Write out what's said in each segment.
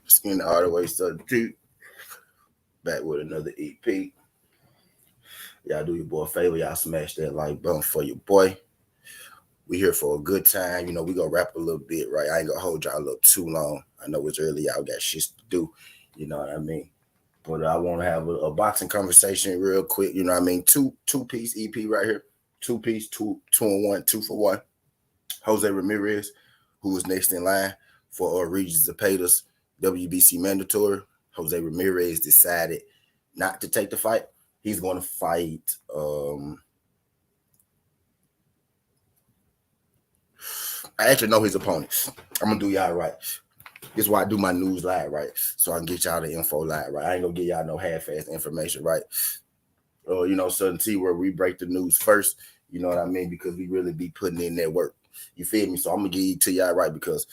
Skin all the way substitute. Back with another EP. Y'all do your boy a favor. Y'all smash that like button for your boy. We here for a good time. You know, we gonna rap a little bit, right? I ain't gonna hold y'all a little too long. I know it's early. Y'all got shit to do. You know what I mean? But I want to have a boxing conversation real quick. You know what I mean? Two-piece EP right here. Two-piece, two and one, 2 for 1. Jose Ramirez, who was next in line for Regis Zepeda's WBC mandatory. Jose Ramirez decided not to take the fight. He's going to fight. I actually know his opponents. I'm gonna do y'all right. This is why I do my news live, right? So I can get y'all the info live, right? I ain't gonna get y'all no half-assed information, right? You know, certainty where we break the news first. You know what I mean? Because we really be putting in that work. You feel me? So I'm gonna give it to y'all right because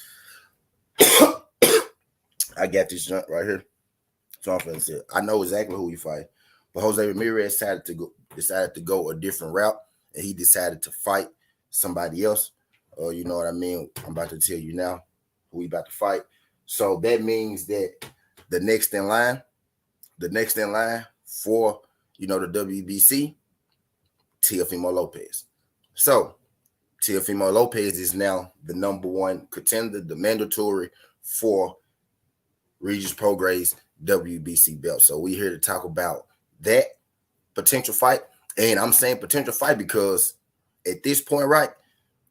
I got this junk right here. So I'm finna say I know exactly who he fight. But Jose Ramirez decided to go a different route, and he decided to fight somebody else. You know what I mean? I'm about to tell you now who he about to fight. So that means that the next in line for, you know, the WBC, Teofimo Lopez. So Teofimo Lopez is now the number one contender, the mandatory for Regis Prograis WBC belt. So we're here to talk about that potential fight. And I'm saying potential fight because at this point, right,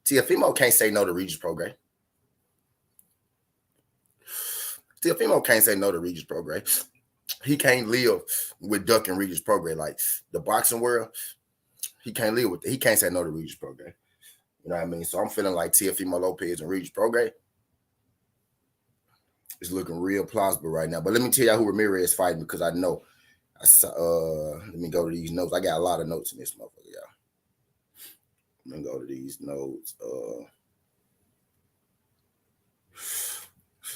Teofimo can't say no to Regis Prograis. Teofimo can't say no to Regis Prograis. He can't live with ducking Regis Prograis. Like the boxing world, he can't live with it. He can't say no to Regis Prograis. You know what I mean? So I'm feeling like Teofimo Lopez and Regis Prograis is looking real plausible right now. But let me tell y'all who Ramirez is fighting because I know. Let me go to these notes. I got a lot of notes in this motherfucker, y'all. Let me go to these notes.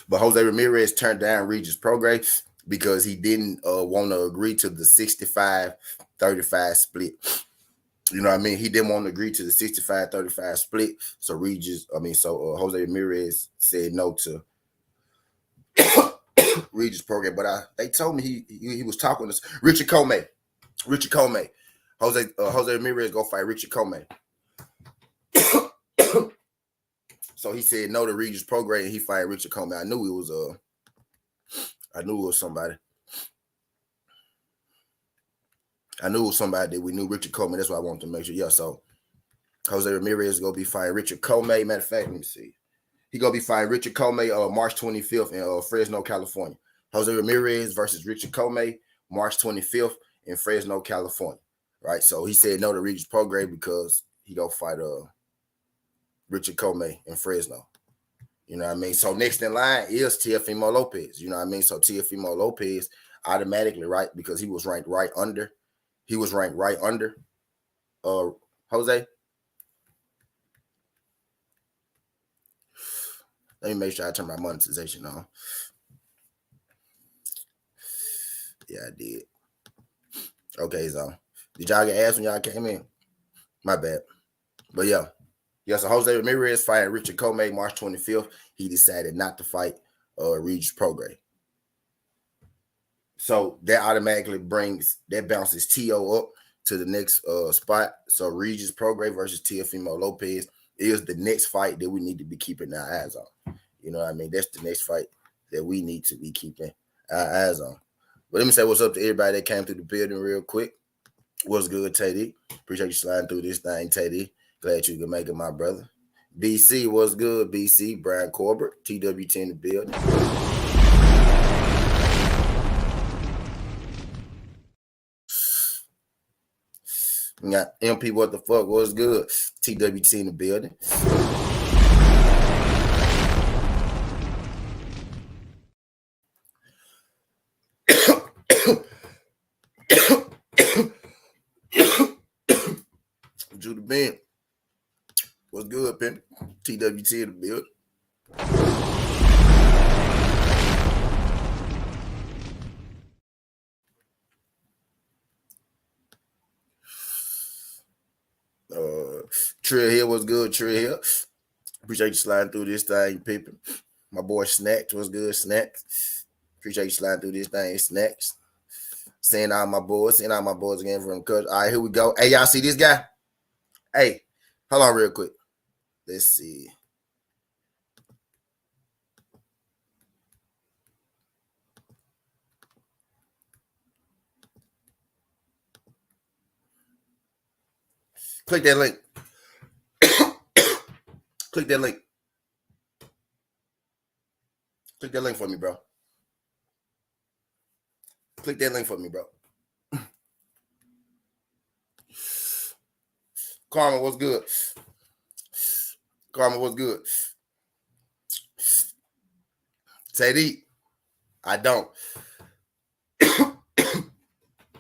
But Jose Ramirez turned down Regis Prograis because he didn't want to agree to the 65-35 split. You know what I mean? He didn't want to agree to the 65-35 split. So Jose Ramirez said no to Regis Prograis. But they told me he was talking to Richard Comey. Jose Ramirez go fight Richard Comey. So he said no to Regis Prograis and he fight Richard Comey. I knew it was somebody. I knew it was somebody that we knew, Richard Comey. That's why I wanted to make sure. Yeah, so Jose Ramirez is gonna be fighting Richard Comey. Matter of fact, let me see. He gonna be fighting Richard Comey March 25th in Fresno, California. Jose Ramirez versus Richard Comey, March 25th in Fresno, California. Right. So he said no to Regis Prograis because he gonna fight Richard Comey in Fresno. You know what I mean? So next in line is Teofimo Lopez. You know what I mean? So Teofimo Lopez automatically, right? Because he was ranked right under. He was ranked right under Jose. Let me make sure I turn my monetization on. Yeah, I did. Okay, so did y'all get asked when y'all came in? My bad. But yeah. So Jose Ramirez fighting Richard Comey March 25th. He decided not to fight Regis Prograis. So that automatically bounces T.O. up to the next spot. So Regis Prograis versus Teofimo Lopez is the next fight that we need to be keeping our eyes on. You know what I mean? That's the next fight that we need to be keeping our eyes on. But let me say what's up to everybody that came through the building real quick. What's good, Teddy? Appreciate you sliding through this thing, Teddy. Glad you can make it, my brother. BC, what's good, BC? Brian Corbett, TWT in the building. We got MP, what the fuck, what's good? TWT in the building. Judah Ben. What's good, Pimp? TWT in the building. Trill Hill, what's good, Trill Hill? Appreciate you sliding through this thing, people. My boy Snacks, what's good, Snacks? Appreciate you sliding through this thing. It's next. Seeing all my boys again from coach. All right, here we go. Hey, y'all see this guy? Hey, hold on real quick. Let's see. Click that link. Click that link. Click that link for me, bro. Click that link for me, bro. Karma, what's good? Karma, what's good? Teddy, I don't.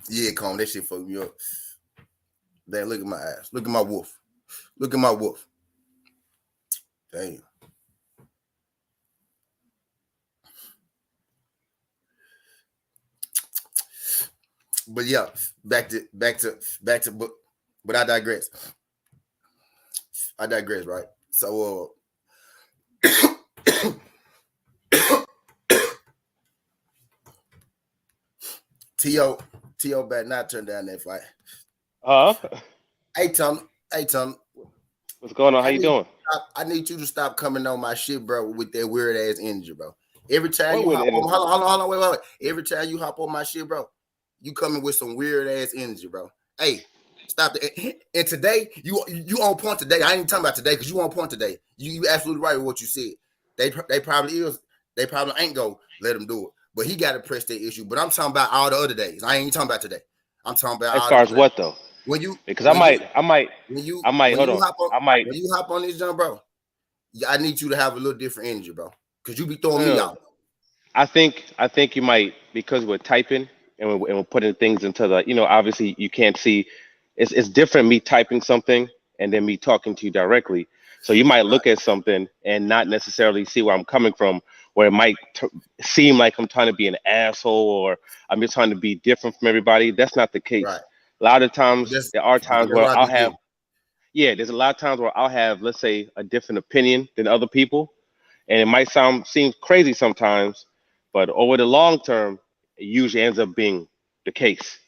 Yeah, Karma, that shit fucked me up. Damn, look at my ass. Look at my wolf. Look at my wolf. Damn. But yeah, back to but I digress. Right? So T.O. better not turn down that fight. Hey Tom. What's going on? How you doing? I need you to stop coming on my shit, bro, with that weird ass energy, bro. Every time you hop on, hold on, wait. Every time you hop on my shit, bro, you coming with some weird ass energy, bro. Hey, stop it. And today, you on point today. I ain't talking about today because you on point today. You absolutely right with what you said. They probably ain't go let him do it. But he got to press that issue. But I'm talking about all the other days. I ain't talking about today. I'm talking about as far as what though. When you because I might when you hop on this jump, bro. I need you to have a little different energy, bro. Because you be throwing me out. I think you might, because we're typing and we're putting things into the, obviously you can't see. It's different me typing something and then me talking to you directly. So you might look at something and not necessarily see where I'm coming from, where it might seem like I'm trying to be an asshole or I'm just trying to be different from everybody. That's not the case. Right. A lot of times there are times where I'll have, there's a lot of times where I'll have, let's say, a different opinion than other people. And it might seem crazy sometimes, but over the long term, it usually ends up being the case.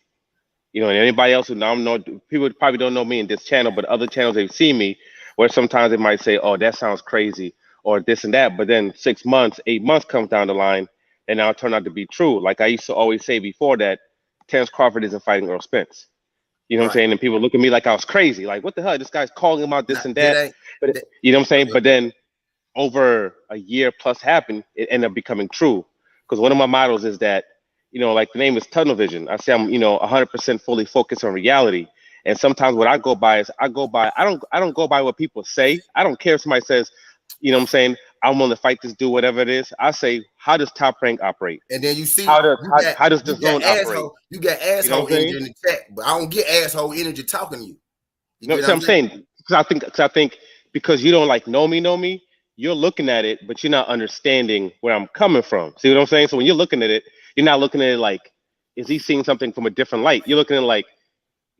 And anybody else who know, people probably don't know me in this channel, but other channels they've seen me, where sometimes they might say, "Oh, that sounds crazy," or this and that. But then 6 months, 8 months comes down the line, and now it turned out to be true. Like I used to always say before that, Terrence Crawford isn't fighting Earl Spence. You know what I'm saying? And people look at me like I was crazy. Like, what the hell? This guy's calling him out this and that. But you know what I'm saying? But then over a year plus happened, it ended up becoming true. Because one of my models is that, like the name is tunnel vision. I say I'm, 100% fully focused on reality. And sometimes what I go by is I don't go by what people say. I don't care if somebody says, you know what I'm saying, I'm willing to fight this dude, whatever it is. I say, how does Top Rank operate? And then you see how does the zone operate? You got asshole energy in the chat, but I don't get asshole energy talking to you. You know what I'm saying? Because I think because you don't know me, you're looking at it, but you're not understanding where I'm coming from. See what I'm saying? So when you're looking at it, you're not looking at it like, is he seeing something from a different light? You're looking at it like,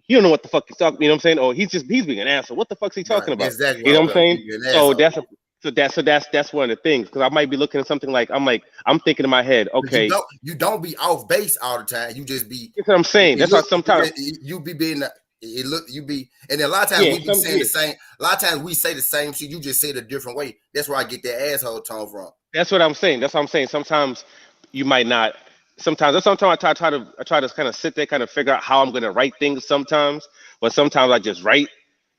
you don't know what the fuck he's talking. You know what I'm saying? Or he's being an asshole. What the fuck's he talking about? Exactly. You know what I'm saying? So that's one of the things. Because I might be looking at something like I'm thinking in my head, okay. You don't be off base all the time. You just be. That's what I'm saying. That's why sometimes you be being. And then a lot of times we be saying the same. A lot of times we say the same shit. You just say it a different way. That's where I get that asshole tone from. That's what I'm saying. Sometimes you might not. Sometimes I try to kind of sit there, kind of figure out how I'm going to write things. Sometimes, but sometimes I just write.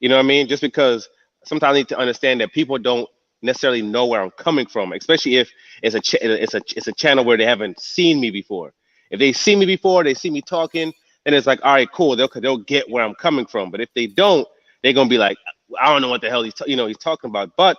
You know what I mean? Just because sometimes I need to understand that people don't necessarily know where I'm coming from, especially if it's a channel where they haven't seen me before. If they see me before, they see me talking. And it's like, all right, cool. They'll get where I'm coming from. But if they don't, they're gonna be like, I don't know what the hell he's talking about. But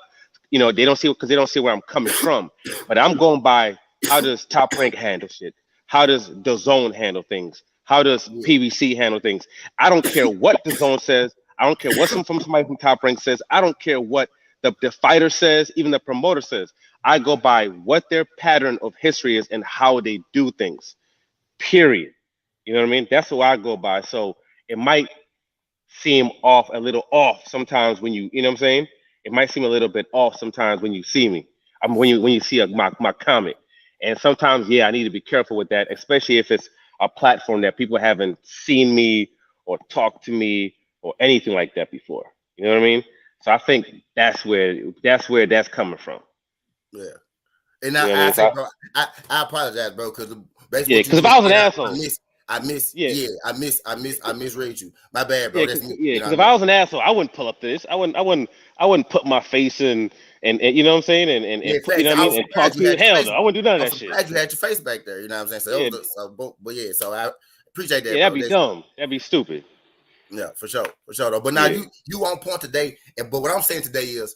they don't see, because they don't see where I'm coming from. But I'm going by, how does Top Rank handle shit? How does the zone handle things? How does PBC handle things? I don't care what the zone says. I don't care what somebody from Top Rank says. I don't care what the fighter says, even the promoter says. I go by what their pattern of history is and how they do things. Period. You know what I mean? That's what I go by. So it might seem a little off sometimes when you know what I'm saying? It might seem a little bit off sometimes when you see me. When you see my comment. And sometimes, yeah, I need to be careful with that, especially if it's a platform that people haven't seen me or talked to me or anything like that before. You know what I mean? So I think that's where that's coming from. Yeah. And You know what I I mean? say, bro, I apologize, bro, because basically Yeah, what you because if just I was an said, asshole, I yeah, miss, I misread you. My bad, yeah, bro. That's me. yeah, You know because what I if I mean? was an asshole, I wouldn't pull up to this. I wouldn't put my face in and you know what I'm saying, Yeah, put, you know facts. what I I mean, was and talk surprised you to you. had your Hell no, face. I wouldn't do none of I was that shit. surprised you had your face back there. You know what I'm saying? So that Yeah, was but yeah. So I appreciate yeah, that, that'd bro. be That's dumb. That'd be stupid. yeah, for sure though. But now Yeah, you on point today. And but what I'm saying today is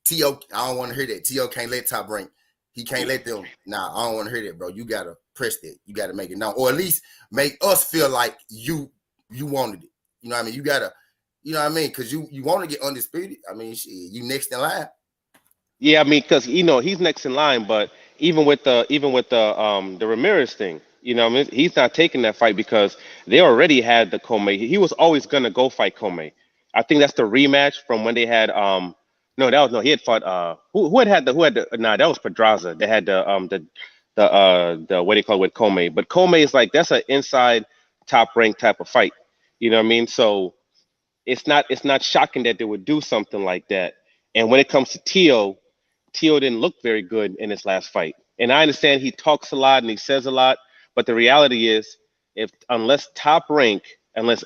To. I don't want to hear that. To can't let Top rank. He can't let them. Nah, I don't want to hear that, bro. You gotta press that. You gotta make it known, or at least make us feel like you wanted it. You know what I mean? You gotta. You know what I mean? Because you want to get undisputed. I mean, shit, you next in line. yeah. I mean, because he's next in line, but even with the Ramirez thing, I mean, he's not taking that fight because they already had the Comey. He was always gonna go fight Comey. I think that's the rematch from when they had no, that was no, he had fought who had the nah, that was Pedraza. They had the what do you call it with Comey, but Comey is like that's an inside top rank type of fight. You know what I mean? So it's not shocking that they would do something like that. And when it comes to Tio didn't look very good in his last fight. And I understand he talks a lot and he says a lot, but the reality is, if unless top rank, unless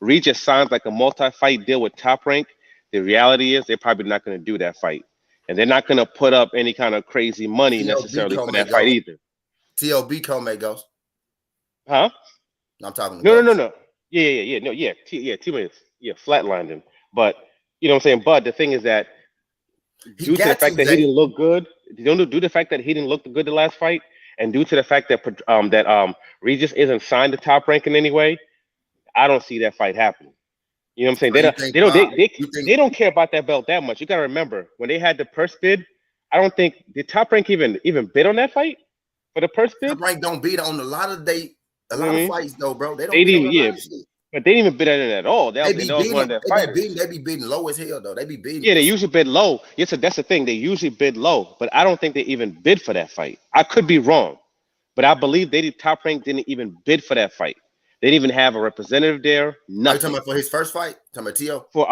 Regis signs like a multi-fight deal with top rank, the reality is they're probably not going to do that fight, and they're not going to put up any kind of crazy money T.O.B. necessarily for Comey that fight goes. either. T.O.B. Comey goes. Huh? I'm talking to No, no, no, Ghost. no. Yeah. No, yeah, 2 minutes. Yeah, flatlined him. But you know what I'm saying. But the thing is that He due to the got to, fact that he Zay. didn't look good, due to the fact that he didn't look good the last fight, and due to the fact that Regis isn't signed to top rank in any way, I don't see that fight happening. You know what I'm saying? So They you don't think they don't Bob? they they, You think they don't care about that belt that much. You gotta remember when they had the purse bid, I don't think did top rank even bid on that fight for the purse Top bid. Rank don't beat on a You know lot what I of mean? fights though, bro. They don't They beat on didn't a yeah, lot of shit. but they didn't even bid on it at all. That They was and be that was beating one of them. their fighters. They be beating low as hell though. They be beating Yeah, they pussy. usually bid low. Yes, so that's the thing. They usually bid low, but I don't think they even bid for that fight. I could be wrong, but I believe they did top rank didn't even bid for that fight. They didn't even have a representative there. Are you talking Nothing about for his first fight? Talking about T.O.? for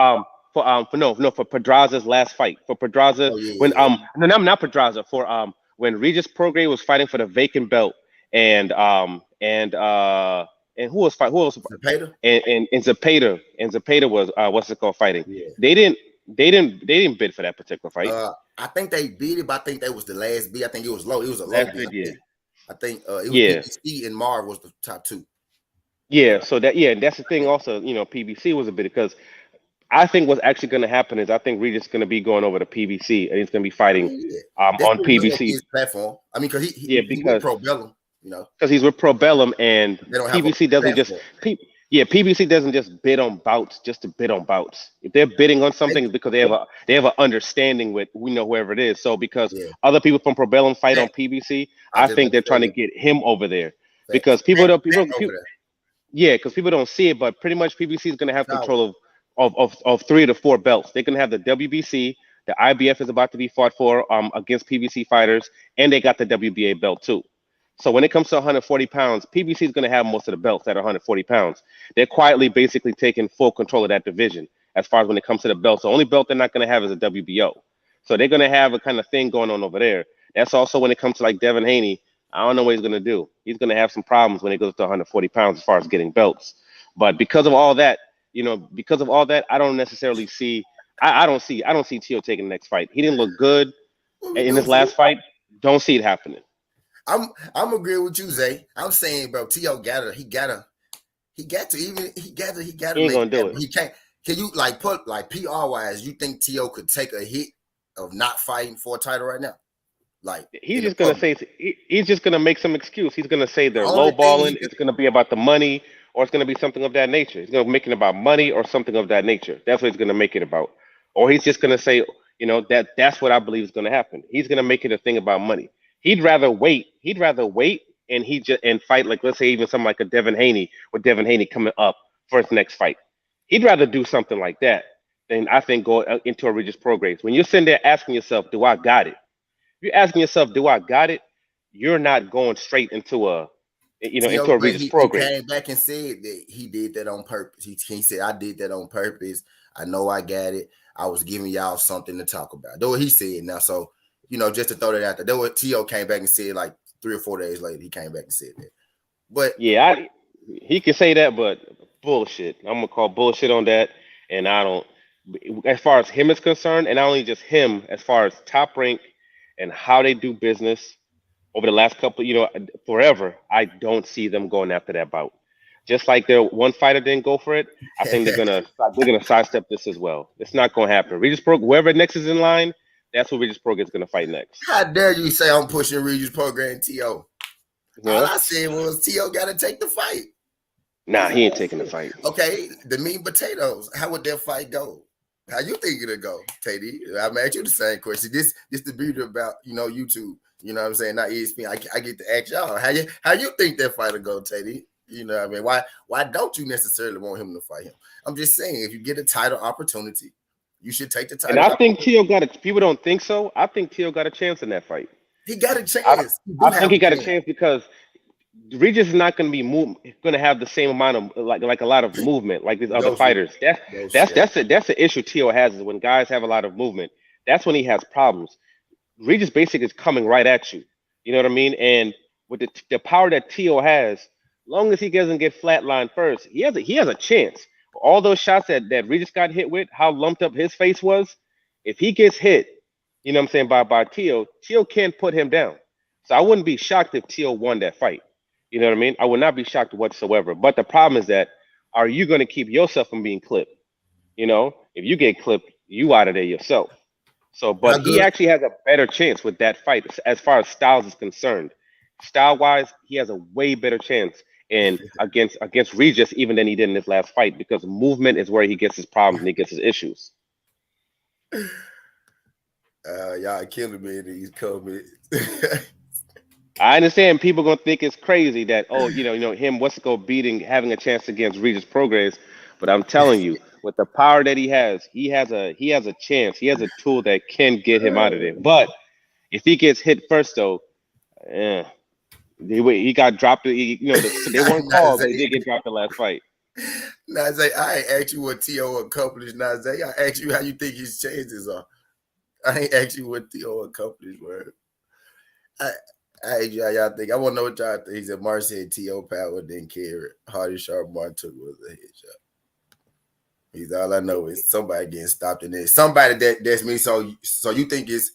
no for Pedraza's last fight for Pedraza Oh yeah, when yeah, yeah. no, no, not Pedraza for when Regis Prograis was fighting for the vacant belt and who was Zapata? and Zapata was what's it called fighting. Yeah. They didn't bid for that particular fight. I think they beat it, but I think that was the last bid. I think it was low. It was a low Last bid. bid, yeah, I think it was yeah, PBC and Marv was the top two. yeah. So that and that's the thing. Also, PBC was a bit because I think what's actually going to happen is I think Regis is going to be going over to PBC and he's going to be I fighting mean, yeah. That's on what was gonna be PBC. his platform. I mean, because Yeah, he with because Pro Bellum, he's with Probellum and they don't have a PBC doesn't just platform. PBC doesn't just bid on bouts just to bid on bouts. If they're bidding on They, something, it's because they have an understanding with whoever it is. So because yeah. other people from Probellum fight on Fact. PBC, I I just think about to they're say trying to that. get him over there Facts. because people don't Fact people, over people there. yeah, because people don't see it, but pretty much PBC is going to have Shout. control of 3 to 4 belts. They're going to have the WBC, the IBF is about to be fought for against PBC fighters, and they got the WBA belt too. So when it comes to 140 pounds, PBC is going to have most of the belts at 140 pounds. They're quietly basically taking full control of that division as far as when it comes to the belts. The only belt they're not going to have is a WBO. So they're going to have a kind of thing going on over there. That's also when it comes to like Devin Haney. I don't know what he's going to do. He's going to have some problems when he goes to 140 pounds as far as getting belts. But because of all that, I don't necessarily see. I don't see Tio taking the next fight. He didn't look good What we in do, his fool? last fight. Don't see it happening. I'm agreeing with you, Zay. I'm saying, bro, T.O. he gotta He ain't make gonna it do happen. it. He can't. Can you like put like PR wise? You think T.O. could take a hit of not fighting for a title right now, like He's in the just gonna public? say he's just gonna make some excuse. He's gonna say The they're only thing he lowballing. could, It's gonna be about the money, or it's gonna be something of that nature. He's gonna make it about money or something of that nature. That's what he's gonna make it about. Or he's just gonna say, that's what I believe is gonna happen. He's gonna make it a thing about money. He'd rather wait. He'd rather wait and fight like let's say even something like a Devin Haney with Devin Haney coming up for his next fight. He'd rather do something like that than I think go into a Regis Prograis. When you're sitting there asking yourself, do I got it? you're asking yourself, do I got it? You're not going straight into a T.O., into a but Regis he program. came back and said that he did that on purpose. He said, I did that on purpose. I know I got it. I was giving y'all something to talk about. That's what he said now. So, just to throw that out there. That's what T.O. came back and said like 3 or 4 days later. He came back and said that. But Yeah, he can say that, but bullshit. I'm gonna call bullshit on that, and I don't. As far as him is concerned, and not only just him, as far as Top Rank and how they do business over the last couple, forever, I don't see them going after that bout. Just like their one fighter didn't go for it, I think they're gonna sidestep this as well. It's not gonna happen. Regis Pro, whoever next is in line, that's who Regis Pro is gonna fight next. how dare you say I'm pushing Regis program T.O.? All Yeah. I said was T.O. got to take the fight. Nah, he ain't taking the fight. Okay, the meat and potatoes. How would that fight go? How you think it'll go, Teddy? I'm asking you the same question. This the beauty about YouTube. You know what I'm saying? Not ESPN. I get to ask y'all how you think that fight will go, Teddy? You know what I mean? Why don't you necessarily want him to fight him? I'm just saying, if you get a title opportunity, you should take the title. And I think Tio got it. People don't think so. I think Tio got a chance in that fight. He got a chance. I think he got a chance because Regis is not going to be going to have the same amount of like a lot of movement like these other fighters. That's the issue Tio has, is when guys have a lot of movement. That's when he has problems. Regis basically is coming right at you. You know what I mean? And with the power that Tio has, long as he doesn't get flatlined first, he has a chance. All those shots that Regis got hit with, how lumped up his face was, if he gets hit, you know what I'm saying, by Tio can't put him down. So I wouldn't be shocked if Tio won that fight. You know what I mean? I would not be shocked whatsoever. But the problem is that, are you going to keep yourself from being clipped? If you get clipped, you out of there yourself. So, but he actually has a better chance with that fight as far as Styles is concerned. Style-wise, he has a way better chance against Regis even than he did in his last fight, because movement is where he gets his problems and he gets his issues. Y'all killing me in these comments. I understand people gonna think it's crazy that him having a chance against Regis Progress, but I'm telling you, with the power that he has a chance. He has a tool that can get him out of there. But if he gets hit first, though, he got dropped. They weren't called. They did get dropped the last fight. Nazay, I ain't asked you what T.O. accomplished, Nazay. I asked you how you think his chances are. I ain't asked you what T.O. accomplished, word. I asked you how y'all think. I want to know what y'all think. He said Mark said T.O. Power didn't care. Hardy Sharp Martin took was a headshot. He's all I know is somebody getting stopped in there. Somebody that's me. So you think it's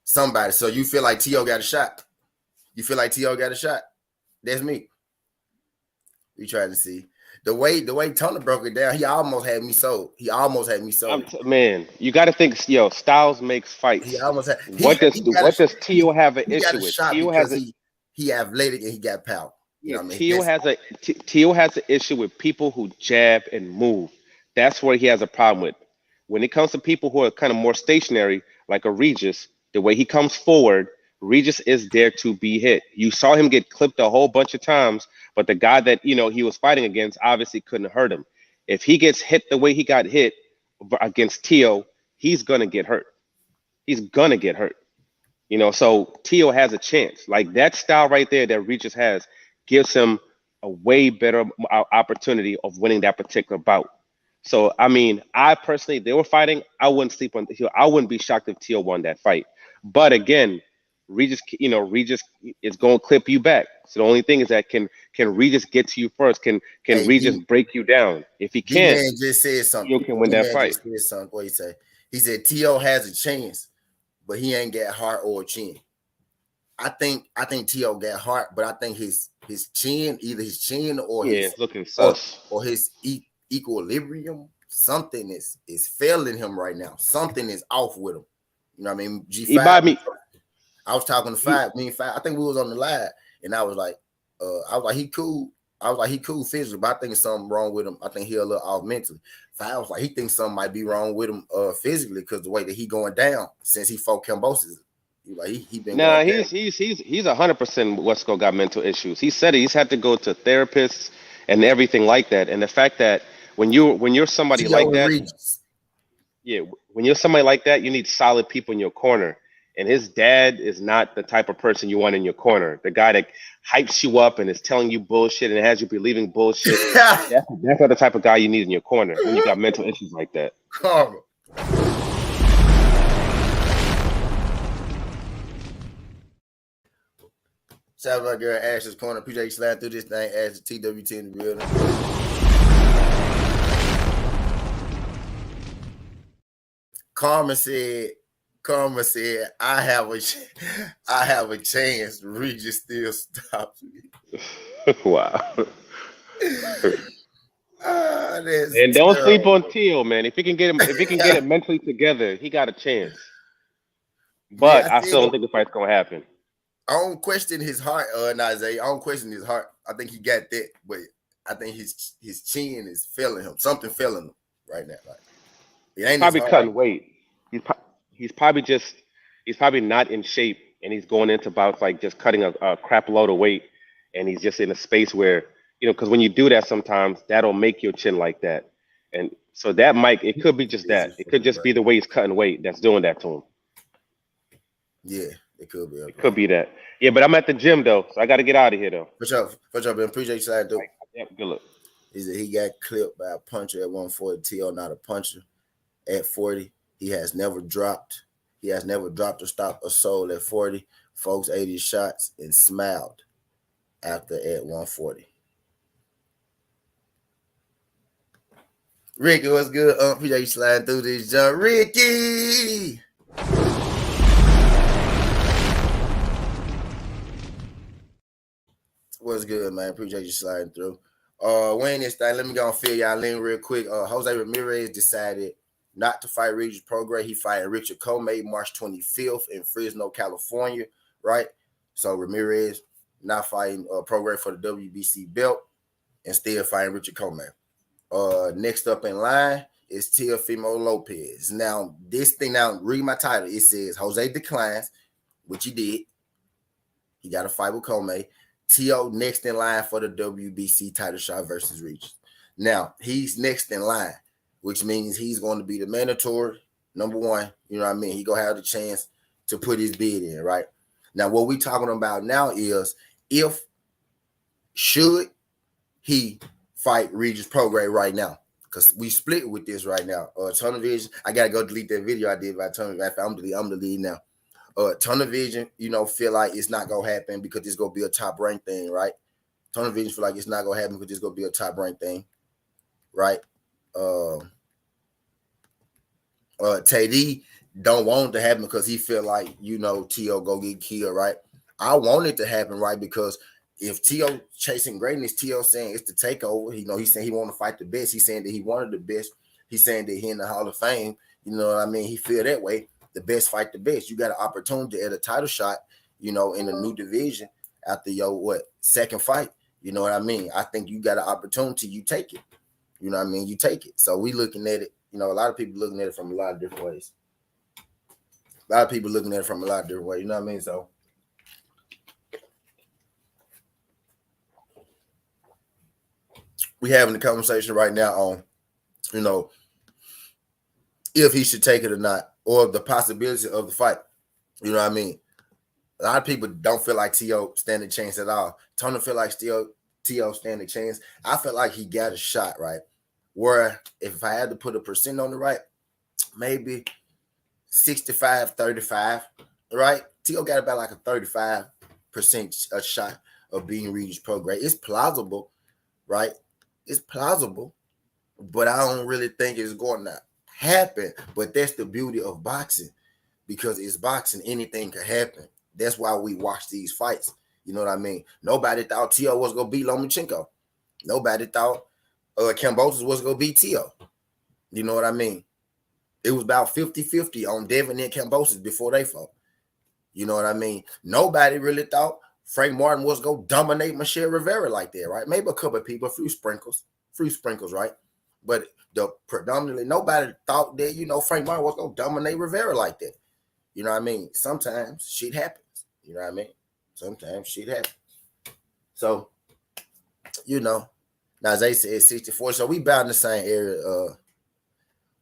somebody. So you feel like T.O. got a shot. You feel like T.O. got a shot. That's me. We trying to see. The way Tony broke it down, he almost had me sold. Man, you got to think. Styles makes fights. He almost had. What does Tio have an issue with? Tio has he athletic and he got power. You know what I mean? Tio has an issue with people who jab and move. That's where he has a problem with. When it comes to people who are kind of more stationary, like a Regis, the way he comes forward, Regis is there to be hit. You saw him get clipped a whole bunch of times, but the guy that he was fighting against obviously couldn't hurt him. If he gets hit the way he got hit against Tio, he's gonna get hurt. So Tio has a chance. Like that style right there that Regis has gives him a way better opportunity of winning that particular bout. So I mean, I personally, if they were fighting, I wouldn't sleep on Tio. I wouldn't be shocked if Tio won that fight. But again, Regis is going to clip you back. So the only thing is that can Regis get to you first? Can Regis break you down? If he can't, D-Man just said something. You can win that fight. Just said something. What he say? He said T.O. has a chance, but he ain't got heart or chin. I think T.O. got heart, but I think his chin, either his chin or his looking sus or his equilibrium, something is failing him right now. Something is off with him. You know what I mean? G5. I was talking to Five. Me and Five. I think we was on the live, and I was like, he cool. I was like, he cool physically, but I think something wrong with him. I think he a little off mentally. Five was like, he thinks something might be wrong with him physically because the way that he going down since he fought Cambosis. He been. Nah, he's 100% Wesco got mental issues. He said he's had to go to therapists and everything like that. And the fact that when you're somebody like that, when you're somebody like that, you need solid people in your corner. And his dad is not the type of person you want in your corner. The guy that hypes you up and is telling you bullshit and has you believing bullshit. That's not the type of guy you need in your corner when you got mental issues like that. Karma. Shout out to my girl Ash's Corner. Appreciate you sliding through this thing. Ash TWT in the building. Karma said, I have a chance. Regis still stops me. Wow. And don't sleep on Teo, man. If he can get it mentally together, he got a chance. But I still don't think the fight's gonna happen. I don't question his heart, Nazay. I don't question his heart. I think he got that, but I think his chin is failing him. Something failing him right now. Like, it ain't probably cutting weight. He's probably not in shape, and he's going into bouts like just cutting a crap load of weight, and he's just in a space where, because when you do that, sometimes that'll make your chin like that, and so it could be just that. It could just be the way he's cutting weight that's doing that to him. Yeah, it could be. It could be that. Yeah, but I'm at the gym though, so I got to get out of here though. For sure, man. Appreciate you saying, dude. Yep, good luck. Is that he got clipped by a puncher at 140. Teo not a puncher at 40. He has never dropped. He has never dropped or stopped a soul at 40. Folks ate his shots and smiled after at 140. Ricky, what's good? Appreciate you sliding through this, John. Ricky! What's good, man? Appreciate you sliding through. Winning this thing, let me go and fill y'all in real quick. Jose Ramirez decided not to fight Regis Prograis. He fighting Richard Comey March 25th in Fresno, California, right? So Ramirez not fighting Prograis for the WBC belt and still fighting Richard Comey. Next up in line is Teofimo Lopez. Now, read my title. It says Jose declines, which he did. He got a fight with Comey. Teo next in line for the WBC title shot versus Regis. Now, he's next in line, which means he's going to be the mandatory number one. You know what I mean? He going to have the chance to put his bid in, right? Now, what we talking about now is should he fight Regis Prograis right now? Because we split with this right now. Tunnel Vision, I got to go delete that video I did by Tunnel Vision. I'm deleting now. Tunnel Vision, feel like it's not going to happen because it's going to be a top-ranked thing, right? Tunnel Vision feel like it's not going to happen because it's going to be a top-ranked thing, right? Teddy don't want it to happen because he feel like, Teo go get killed, right? I want it to happen, right? Because if Teo chasing greatness, Teo saying it's the takeover. He's saying he want to fight the best. He's saying that he wanted the best. He's saying that he in the Hall of Fame. You know what I mean? He feel that way. The best fight the best. You got an opportunity at a title shot, in a new division after your second fight. You know what I mean? I think you got an opportunity. You take it. You know what I mean? You take it. So we looking at it. A lot of people looking at it from a lot of different ways. A lot of people looking at it from a lot of different ways. You know what I mean? So we having a conversation right now on, if he should take it or not, or the possibility of the fight. You know what I mean? A lot of people don't feel like Teo stand a chance at all. Tony feel like Teo stand a chance. I feel like he got a shot, right? Where if I had to put a percent on the right, maybe 65-35, right? Teo got about like a 35% a shot of being Regis Prograis. It's plausible, right? It's plausible, but I don't really think it's going to happen. But that's the beauty of boxing, because it's boxing, anything can happen. That's why we watch these fights. You know what I mean? Nobody thought Teo was gonna beat Lomachenko. Nobody thought Kambosos was gonna beat Teo. You know what I mean? It was about 50-50 on Devin and Kambosos before they fought. You know what I mean? Nobody really thought Frank Martin was gonna dominate Michelle Rivera like that, right? Maybe a couple of people, a few sprinkles, right? But predominantly nobody thought that, Frank Martin was going to dominate Rivera like that. You know what I mean? Sometimes shit happens. You know what I mean? Sometimes shit happens. So, Nazay said 64. So we about in the same area.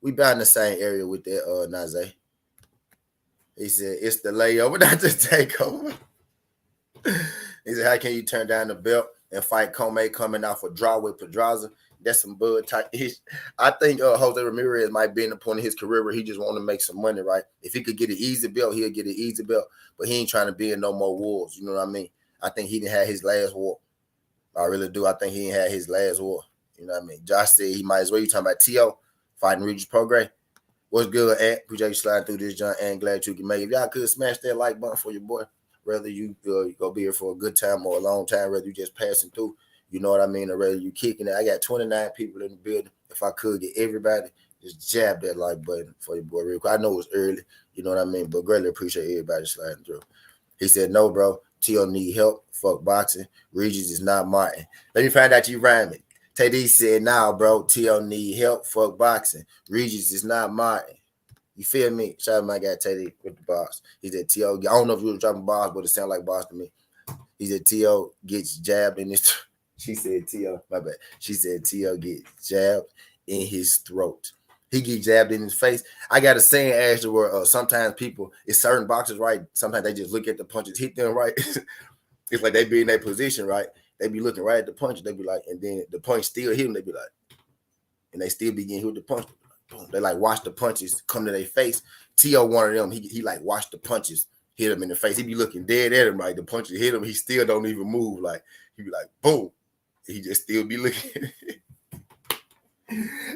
We about in the same area with that, Nazay. He said, it's the layover, not the takeover. He said, how can you turn down the belt and fight Comey coming off a draw with Pedraza? That's some bud type. I think Jose Ramirez might be in the point of his career where he just want to make some money, right? If he could get an easy belt, he'll get an easy belt. But he ain't trying to be in no more wars. You know what I mean? I think he didn't have his last war. I really do. I think he ain't had his last war. You know what I mean? Josh said he might as well. You talking about T.O. fighting Regis Prograis. What's good, Ant? Appreciate you sliding through this, John, and glad you can make it. If y'all could smash that like button for your boy, whether you go be here for a good time or a long time, whether you just passing through, you know what I mean, or whether you kicking it. I got 29 people in the building. If I could get everybody, just jab that like button for your boy real quick. I know it's early, you know what I mean, but greatly appreciate everybody sliding through. He said, no, bro, T.O. need help. Fuck boxing. Regis is not Martin. Let me find out you rhyming. Teddy said, nah, bro, T.O. need help. Fuck boxing. Regis is not Martin. You feel me? Shout out my guy Teddy with the boss. He said, T.O. I don't know if you were dropping bars, but it sounded like boss to me. He said, T.O. gets jabbed in his She said, T.O. My bad. She said, T.O. gets jabbed in his throat. He get jabbed in his face. I got a saying, Ashley, where sometimes people, it's certain boxers, right? Sometimes they just look at the punches, hit them, right? It's like they be in their position, right? They be looking right at the punch. They be like, and then the punch still hit them. They be like, and they still be getting hit with the punch. Boom. They like watch the punches come to their face. T.O. one of them, he like watch the punches hit him in the face. He be looking dead at him, like the punches hit him. He still don't even move. Like he be like, boom. He just still be looking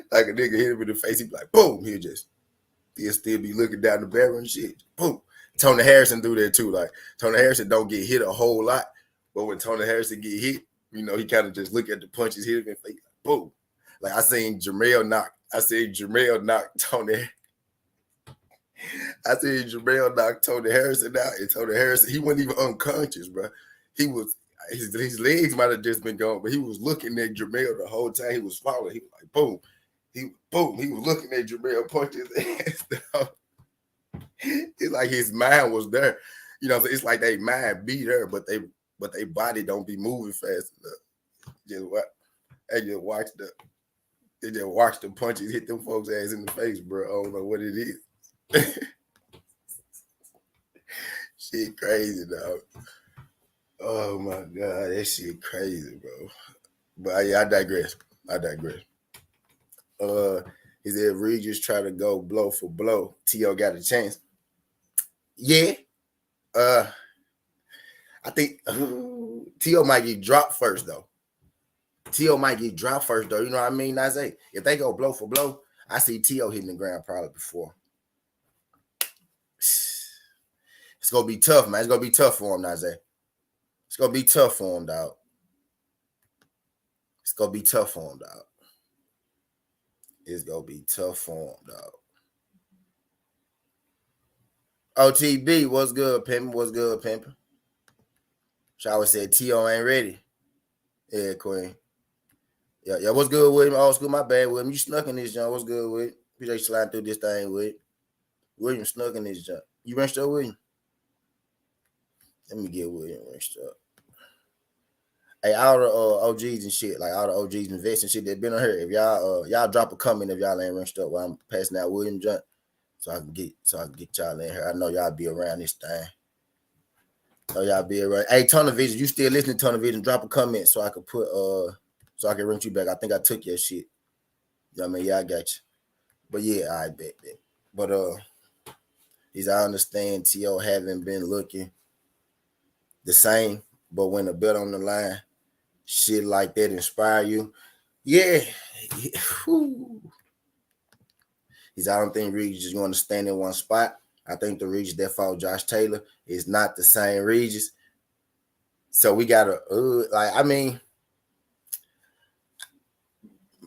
like a nigga hit him in the face. He be like, boom. He'll still be looking down the barrel and shit. Boom. Tony Harrison do that too. Like Tony Harrison don't get hit a whole lot, but when Tony Harrison get hit, you know, he kind of just look at the punches hit him in the face. Like, boom. Like I seen Jermell knock Tony. I seen Jermell knock Tony Harrison out, and Tony Harrison, he wasn't even unconscious, bro. He was his legs might have just been gone, but he was looking at Jermell the whole time. He was following. He was like, boom. He was looking at Jermell punch his ass down. It's like his mind was there. You know, it's like they mind be there, but they body don't be moving fast enough. They just watch the punches hit them folks' ass in the face, bro. I don't know what it is. Shit crazy, dog. Oh my God, that shit crazy, bro. But yeah, I digress. He said Regis try to go blow for blow. T.O. got a chance. Yeah. I think T.O. might get dropped first, though. You know what I mean? Nazay, if they go blow for blow, I see T.O. hitting the ground probably before. It's going to be tough, man. It's going to be tough for him, Nazay. It's going to be tough for him, dog. It's going to be tough for him, dog. OTB, what's good, pimpin'? Shower said T.O. ain't ready. Yeah, Queen. Yeah, what's good with him? Old school, my bad with him. You snuck in this jump. What's good with him? Appreciate you sliding through this thing with William snuck in this jump. You wrenched up, William? Let me get William wrenched up. Hey, all the OGs and shit, like all the OGs and vets and shit that been on here, if y'all drop a comment if y'all ain't wrenched up while I'm passing out William jump, so I can get y'all in here. I know y'all be around this thing. Hey, Tunnel Vision, you still listening to Tunnel Vision? Drop a comment so I can put so I can rent you back. I think I took your shit. You know what I mean? Yeah, I got you. But yeah, I bet that. But I understand T.O. haven't been looking the same, but when a bet on the line, shit like that inspire you. Yeah. I don't think Regis is going to stand in one spot. I think the Regis that fought Josh Taylor is not the same Regis. So we got to,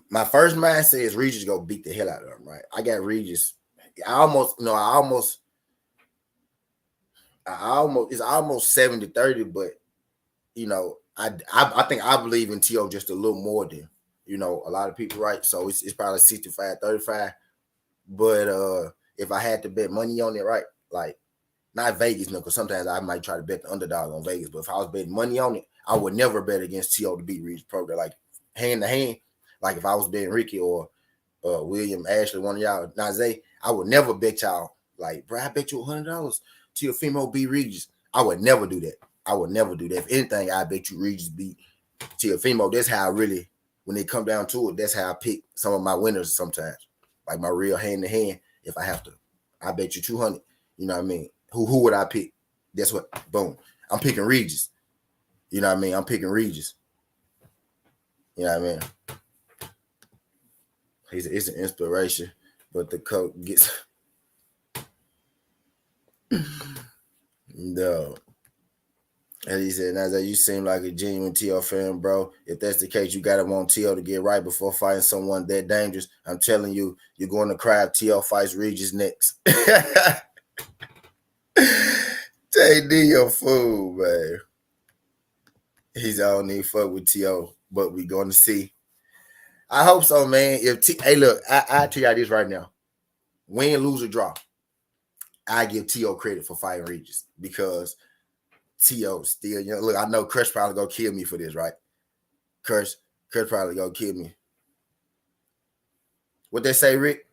my first mind says Regis go beat the hell out of him, right? I got Regis. It's almost 70-30, but you know, I think I believe in T.O. just a little more than, you know, a lot of people, right? So it's probably 65-35. But if I had to bet money on it, right? Like not Vegas, no, because sometimes I might try to bet the underdog on Vegas. But if I was betting money on it, I would never bet against T.O. to beat Regis Prograis. Like hand to hand, like if I was betting Ricky or William, Ashley, one of y'all, Nazay, I would never bet y'all Like, bro, I bet you $100 Teofimo beat Regis. I would never do that. I would never do that. If anything, I bet you Regis beat Teofimo. That's how I really, when they come down to it, that's how I pick some of my winners sometimes. Like my real hand-to-hand, if I have to. I bet you 200. You know what I mean? Who would I pick? That's what, boom. I'm picking Regis. You know what I mean? I'm picking Regis. You know what I mean? It's an inspiration, but the coach gets no. And he said, Nazar, you seem like a genuine T.O. fan, bro. If that's the case, you gotta want T.O. to get right before fighting someone that dangerous. I'm telling you, you're going to cry if T.O. fights Regis next. JD, your fool, man. He's all need fuck with T.O., but we going to see. I hope so, man. Hey, look, I tell y'all this right now. Win, lose, or draw, I give T.O. credit for fighting Regis because T.O. still, you know, look, I know Crush probably gonna kill me for this, right? Crush probably gonna kill me. What they say, Rick?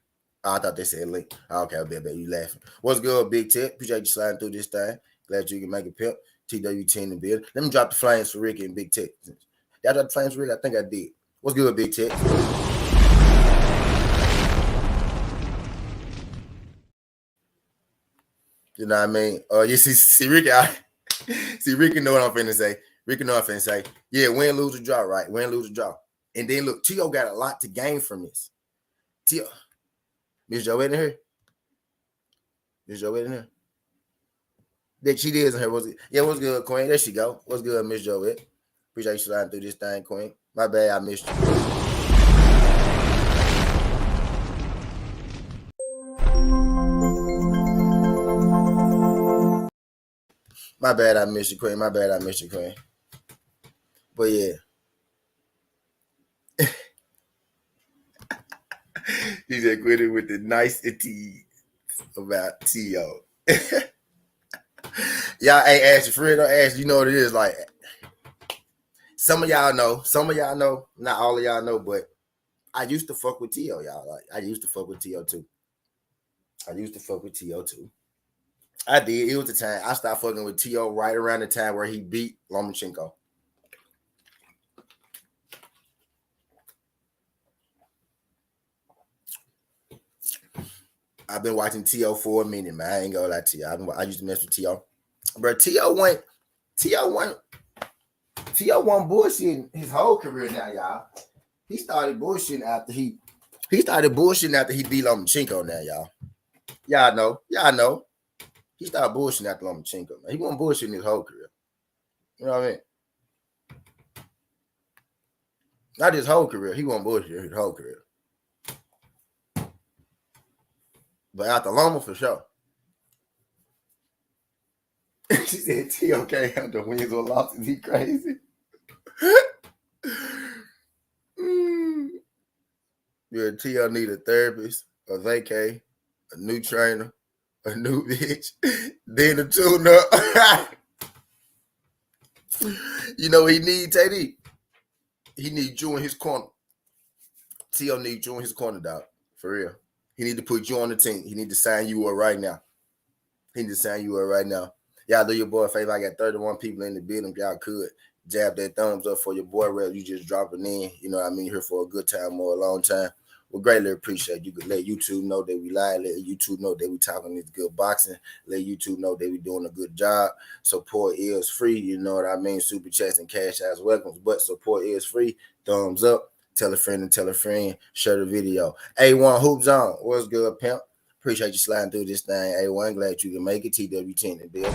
Oh, I thought they said Link. Oh, okay, I bet you laughing. What's good, Big Tech? Appreciate you sliding through this thing. Glad you can make it pimp. TWT in the building. Let me drop the flames for Rick and Big Tech. Did I drop the flames for Rick? I think I did. What's good, Big Tech? You know what I mean? You see Rick, Ricky know what I'm finna say. Ricky know what I'm finna say. Yeah, win, lose, or draw, right? Win, lose, or draw. And then look, T.O. got a lot to gain from this. T.O. Miss Joette in here? Miss Joette in here? That she is in here. Yeah, what's good, Queen? There she go. What's good, Miss Joette? Appreciate you sliding through this thing, Queen. My bad, I missed you. My bad, I missed you, Queen. My bad, I missed you, Queen. But yeah. He just quit it with the nicety about T.O. Y'all, hey, Ashley, for real though, Ashley, you know what it is. Like, some of y'all know, not all of y'all know, but I used to fuck with T.O., y'all. Like, I used to fuck with T.O. too. I did. It was the time. I stopped fucking with T.O. right around the time where he beat Lomachenko. I've been watching T.O. for a minute, man. I ain't gonna lie to you. I used to mess with T.O. But T.O. won bullshitting his whole career now, y'all. He started bullshitting after he beat Lomachenko now, y'all. Y'all know. He started bullshitting after Lomachenko, man. He wasn't bullshitting his whole career. You know what I mean? Not his whole career. He wasn't bullshitting his whole career. But after Loma, for sure. She said, T.O. can't handle wins or losses. He crazy. Yeah, T.O. need a therapist, a vacay, a new trainer, a new bitch, then a tune-up. You know what he need, Teddy? He need you in his corner. T.O. need you in his corner, dog. For real. He need to put you on the team. He need to sign you up right now. Y'all do your boy a favor. I got 31 people in the building. Y'all could jab that thumbs up for your boy, Rev. You just dropping in. You know what I mean? Here for a good time or a long time. We greatly appreciate you. Could let YouTube know that we live. Let YouTube know that we talking this good boxing. Let YouTube know that we doing a good job. Support is free. You know what I mean? Super chats and cash ass welcomes. But support is free. Thumbs up. Tell a friend. Share the video. A1 Hoop Zone. What's good, pimp? Appreciate you sliding through this thing. A1, glad you can make it. TWT in the building.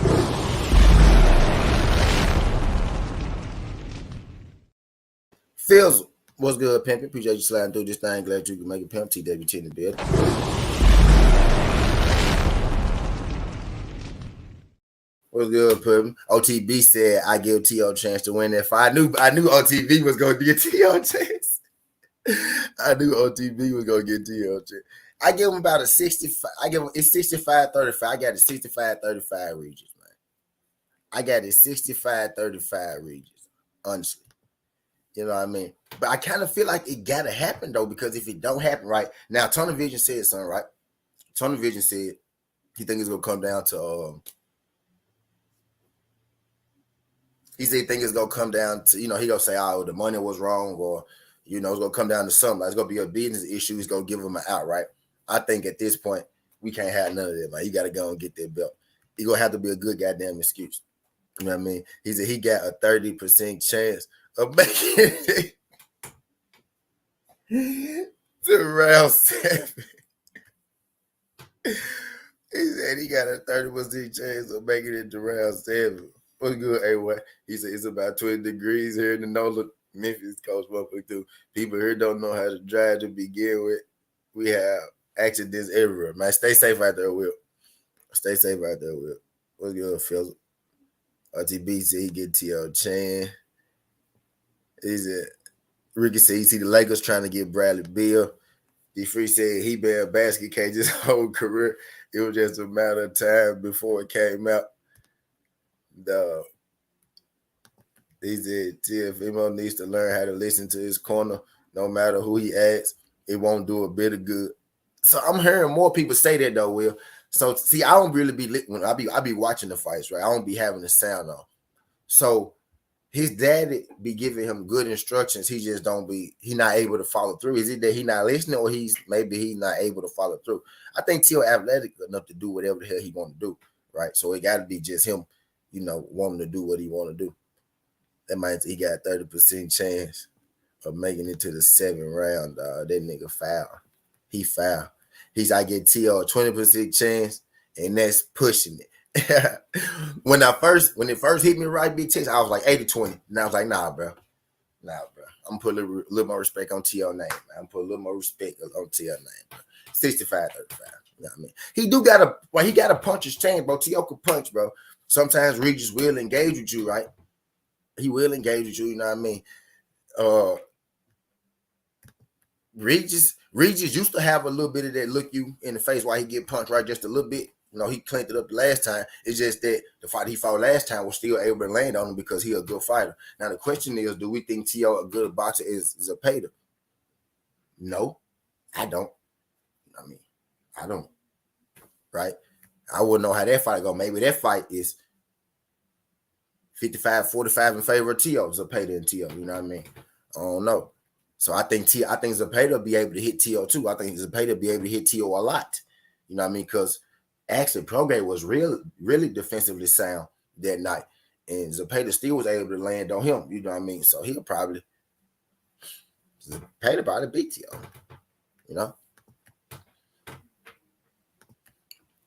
Fizzle. What's good, pimp? Appreciate you sliding through this thing. Glad you can make it, pimp. TWT in the building. What's good, Pim? OTB said I give T.O. a chance to win that fight. I knew OTB was gonna get T.O. a chance. I give him about a 65. It's 65-35. I got a 65-35 Regis, man. I got a 65-35 Regis, honestly. You know what I mean? But I kind of feel like it gotta happen though, because if it don't happen right now, Tunnel Vision said something, right? Tunnel Vision said He think it's gonna come down to he said he think it's gonna come down to, he gonna say, oh, the money was wrong, or it's gonna come down to something. Like, it's gonna be a business issue. He's gonna give him an out, right? I think at this point we can't have none of that, man. You gotta go and get that belt. He gonna have to be a good goddamn excuse. You know what I mean? He said he got a 30% chance of making it to round 7. He said he got a 30% chance of making it to round 7. What's good, A1? He said it's about 20 degrees here in the NOLA, Memphis, Coach Motherfucker, too. People here don't know how to drive to begin with. We have accidents everywhere, man. Stay safe out there, Will. Stay safe out there, Will. What's good, Phil? RTB said he get TL Chan. He said, Ricky said he see the Lakers trying to get Bradley Beal. D3 said he been a basket case his whole career. It was just a matter of time before it came out. He said Teofimo needs to learn how to listen to his corner. No matter who he asks, it won't do a bit of good. So I'm hearing more people say that though, Will. So see, I don't really be when I be watching the fights, right? I don't be having the sound on. So his daddy be giving him good instructions. He just he not able to follow through. Is it that he not listening, or maybe he's not able to follow through? I think Teo athletic enough to do whatever the hell he want to do, right? So it got to be just him, wanting to do what he want to do. That means he got 30% chance of making it to the 7th round. That nigga foul. He foul. I get Teo a 20% chance, and that's pushing it. When it first hit me right, big text, I was like 80-20. And I was like, nah, bro. I'm putting a little more respect on T.O. name, man. I'm putting a little more respect on T.O. name, bro. 65-35. You know what I mean? He got a puncher's chance, bro. T.O. could punch, bro. Sometimes Regis will engage with you, right? He will engage with you, you know what I mean? Regis used to have a little bit of that look you in the face while he get punched, right? Just a little bit. He cleaned it up the last time. It's just that the fight he fought last time was still able to land on him because he's a good fighter. Now, the question is, do we think T.O. a good boxer is Zepeda? No, I don't. I don't. Right? I wouldn't know how that fight go. Maybe that fight is 55-45 in favor of T.O. Zepeda and T.O. You know what I mean? I don't know. So I think Zepeda will be able to hit T.O. too. I think Zepeda will be able to hit T.O. a lot. You know what I mean? Because actually, Prograde was really defensively sound that night. And Zepeda still was able to land on him. You know what I mean? So Zepeda probably beat T.O. You know?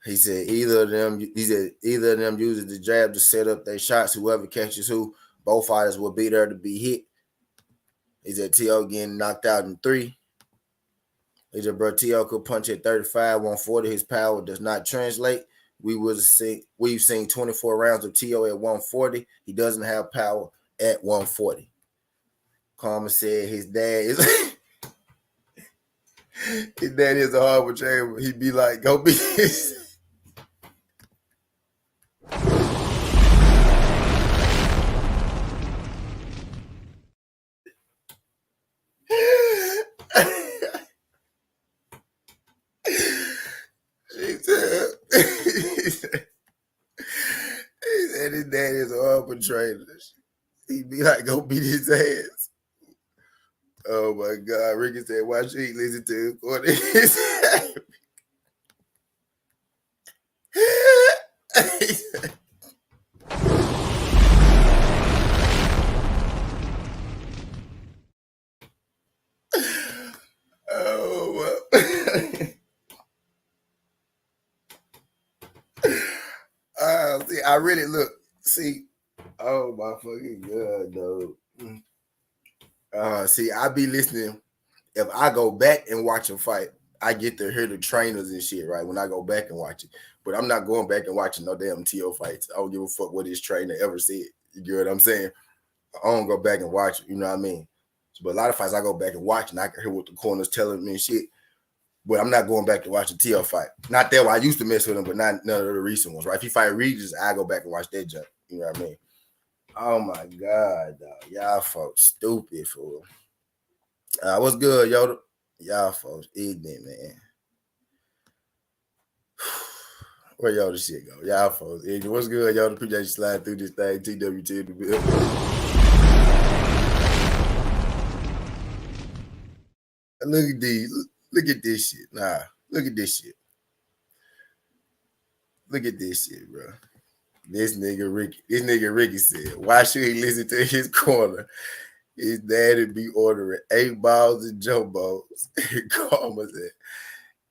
He said either of them uses the jab to set up their shots. Whoever catches who, both fighters will be there to be hit. He said T.O. getting knocked out in 3. He said, bro, T.O. could punch at 35, 140. His power does not translate. We've seen 24 rounds of T.O. at 140. He doesn't have power at 140. Karma said his dad is his dad is a harbor chamber. He'd be like, go be his. He said his dad is a harbor trainer. He'd be like, go beat his ass. Oh my God. Ricky said, why should he listen to him? Oh, well. See, I really look. See, oh my fucking God, dude. See, I be listening. If I go back and watch a fight, I get to hear the trainers and shit, right? When I go back and watch it. But I'm not going back and watching no damn T.O. fights. I don't give a fuck what his trainer ever said. You get what I'm saying? I don't go back and watch it, you know what I mean? But a lot of fights I go back and watch, and I can hear what the corner's telling me and shit. But I'm not going back to watch the T.O. fight. Not that one. I used to mess with him, but not none of the recent ones, right? If he fight Regis, I go back and watch that jump. You know what I mean? Oh my God, dog. Y'all folks stupid, fool. What's good, Yoda? Y'all folks ignorant, man. Where y'all the shit go? Y'all folks. Hey, what's good? Y'all appreciate you sliding through this thing. TWT in the building. Look at these. Look at this shit. Nah, look at this shit. Look at this shit, bro. This nigga Ricky said, why should he listen to his corner? His daddy be ordering 8 balls and jumbos. Karma said,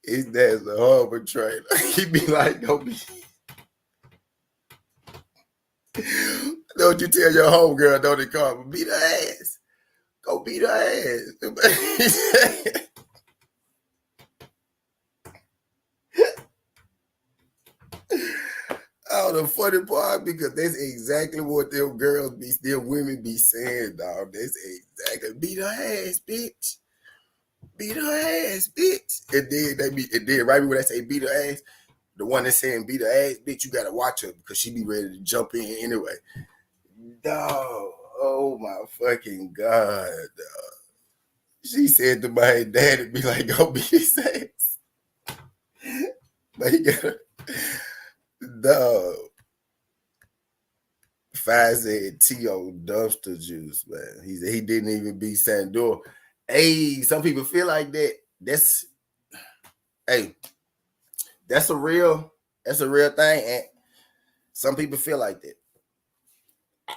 his dad's a horrible trainer. He be like, don't you tell your homegirl, don't it, Karma? Beat her ass. Go beat her ass. Oh, the funny part, because that's exactly what them women be saying, dog. That's exactly, beat her ass, bitch. Beat her ass, bitch. And then right when they say beat her ass, the one that's saying beat her ass, bitch, you gotta watch her because she be ready to jump in anyway. Dog, oh my fucking God, dog. She said to my daddy, be like, go beat his ass. But he got dog. Five said T.O. dumpster juice, man. He said he didn't even beat Sandor. Hey, some people feel like that. That's a real thing. And some people feel like that.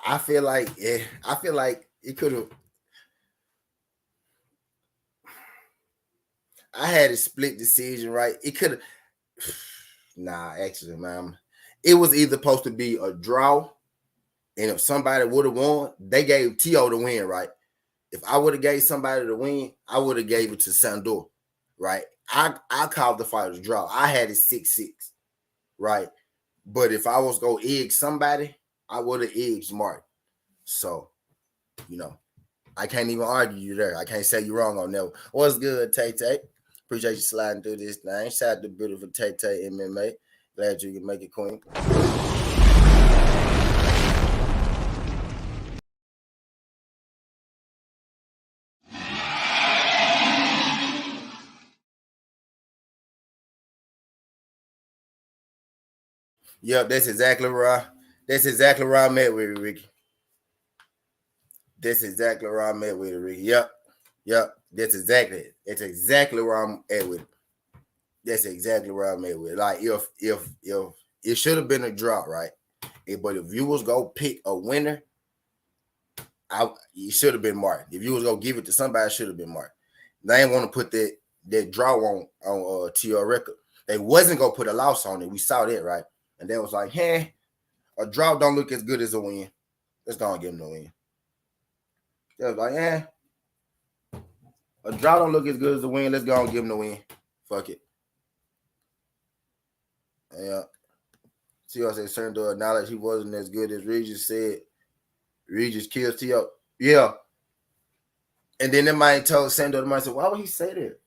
I feel like it could have. I had a split decision, right? It could have. Nah, actually, man. It was either supposed to be a draw, and if somebody would have won, they gave T.O. the win, right? If I would have gave somebody the win, I would have gave it to Sandor, right? I called the fight a draw. I had it 6-6, right? But if I was going to egg somebody, I would have egged Martin. So, I can't even argue you there. I can't say you wrong on that. What's good, Tay-Tay? Appreciate you sliding through this thing. Shout out to beautiful Tay-Tay MMA. Glad you can make it, queen. Yep, that's exactly where I'm at with it, Ricky. That's exactly where I'm at with it, Ricky. Yep. That's exactly where I'm at with it. That's exactly where I'm at with it. Like if it should have been a draw, right? But if you was gonna pick a winner, it should have been Martin. If you was gonna give it to somebody, it should have been Martin. They ain't want to put that draw on TR record. They wasn't gonna put a loss on it. We saw that, right? And they was like, hey, a draw don't look as good as a win. Let's go and give them the win. They was like, yeah, a draw don't look as good as a win. Let's go and give them the win. Fuck it. Yeah. T.O. said Sandor acknowledged he wasn't as good as Regis said. Regis kills T.O. Yeah. And then the man told Sandor, the man said, why would he say that?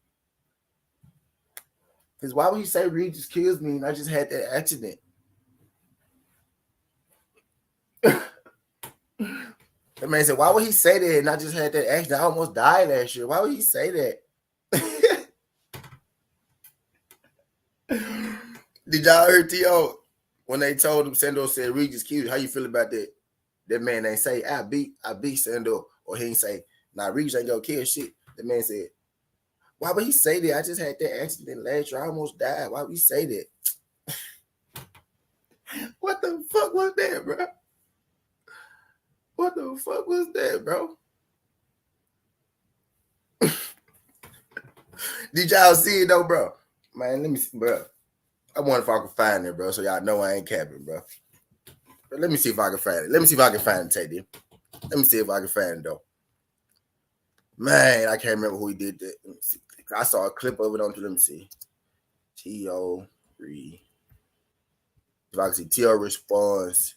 Because why would he say Regis kills me and I just had that accident? The man said, why would he say that and I just had that accident? I almost died last year. Why would he say that? Did y'all hear T.O. when they told him Sandor said Regis killed you? How you feel about that? That man ain't say, I beat Sandor. Or he ain't say, nah, Regis ain't gonna kill shit. The man said, why would he say that? I just had that accident last year. I almost died. Why would he say that? What the fuck was that, bro? What the fuck was that, bro? Did y'all see it though, bro? Man, let me see, bro. I wonder if I can find it, bro, so y'all know I ain't capping, bro. But let me see if I can find it. Let me see if I can find it, Teddy. Let me see if I can find it, though. Man, I can't remember who he did that. Let me see. I saw a clip of it on. Let me see. T.O. If I can see T.O. responds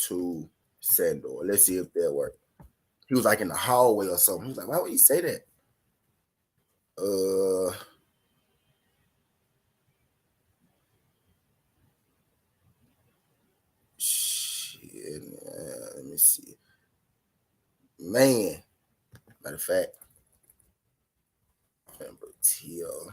to Sandor. Let's see if that worked. He was like in the hallway or something. He was like, why would he say that? Shit. Let me see. Man. Matter of fact. Remember T.O.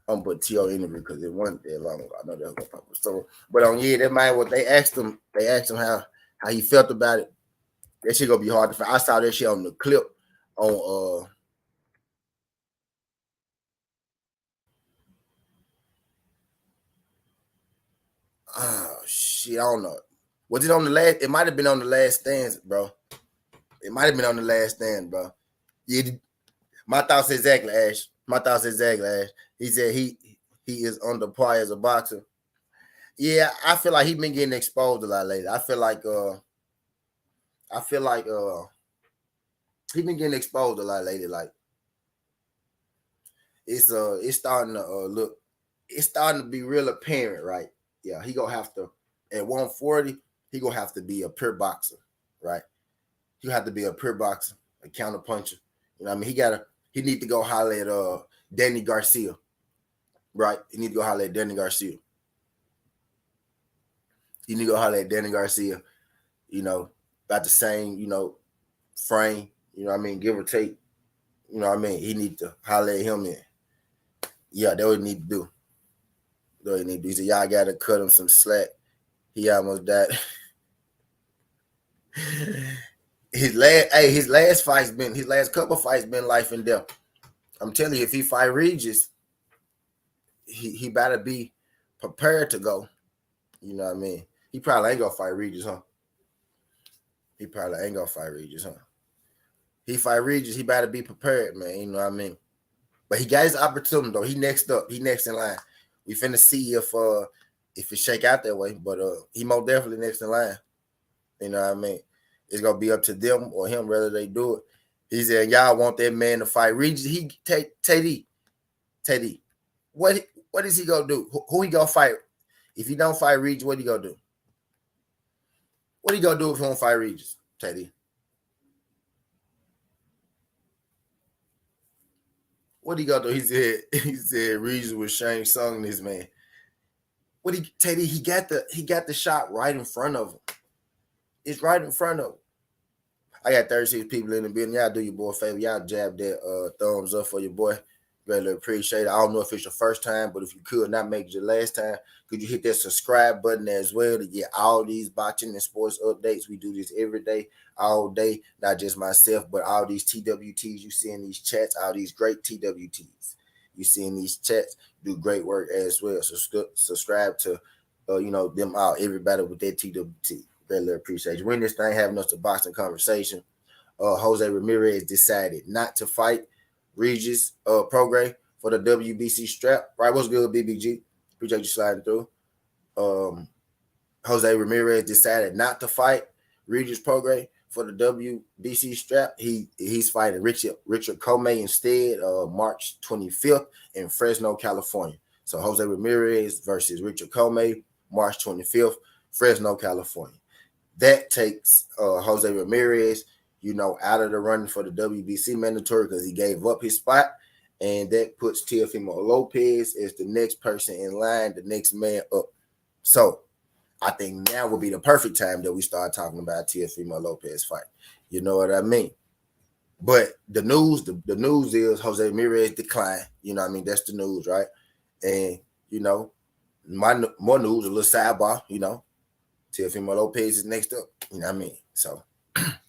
I'm put T.O. interview because it wasn't that long ago. I know that was gonna pop up. So, but that man, what they asked him how he felt about it. That shit gonna be hard to find. I saw that shit on the clip on oh shit, I don't know. Was it on the last? It might have been on the Last Stand, bro. It might have been on the Last Stand, bro. Yeah, my thoughts exactly, Ash. My thoughts exactly, Ash. He said he is on the par as a boxer. Yeah, I feel like he been getting exposed a lot lately. I feel like he been getting exposed a lot lately. Like it's starting to look, it's starting to be real apparent, right? Yeah, he gonna have to at 140. He gonna have to be a pure boxer, right? He have to be a pure boxer, a counter puncher. You know what I mean? He need to go holler at Danny Garcia, right? He need to go holler at Danny Garcia. He need to go holler at Danny Garcia. You know, about the same, frame. You know what I mean? Give or take. You know what I mean? He need to holler at him in. Yeah, that what he need to do. That what he need to do. He said, y'all got to cut him some slack. He almost died. his last couple fights been life and death. I'm telling you, if he fight Regis, he better be prepared to go. You know what I mean? He probably ain't gonna fight Regis, huh? He probably ain't gonna fight Regis, huh? He fight Regis, he better be prepared, man. You know what I mean? But he got his opportunity though. He next up. He next in line. We finna see if it shake out that way. But he most definitely next in line. You know what I mean? It's gonna be up to them or him whether they do it. He said, y'all want that man to fight Regis. He Teddy. What is he gonna do? Who he gonna fight? If he don't fight Regis, what he gonna do? What he gonna do if he don't fight Regis, Teddy? What he gonna do? He said Regis was Shane Sung this man. Teddy, he got the shot right in front of him. It's right in front of him. I got 36 people in the building. Y'all do your boy a favor. Y'all jab that thumbs up for your boy. Really appreciate it. I don't know if it's your first time, but if you could not make it your last time, could you hit that subscribe button as well to get all these boxing and sports updates? We do this every day, all day, not just myself, but all these TWTs you see in these chats, all these great TWTs you see in these chats do great work as well. So subscribe to, them all, everybody with that TWT. Really appreciate you. We're in this thing having us a boxing conversation. Jose Ramirez decided not to fight Regis Prograis for the WBC strap. Right, what's good, BBG? Appreciate you sliding through. Jose Ramirez decided not to fight Regis Prograis for the WBC strap. He's fighting Richard Comey instead, March 25th in Fresno, California. So Jose Ramirez versus Richard Comey, March 25th, Fresno, California. That takes Jose Ramirez, out of the running for the WBC mandatory because he gave up his spot. And that puts Teofimo Lopez as the next person in line, the next man up. So I think now would be the perfect time that we start talking about Teofimo Lopez fight. You know what I mean? But the news is Jose Ramirez declined. You know what I mean? That's the news, right? And, more news, a little sidebar, Teofimo Lopez is next up. You know what I mean? So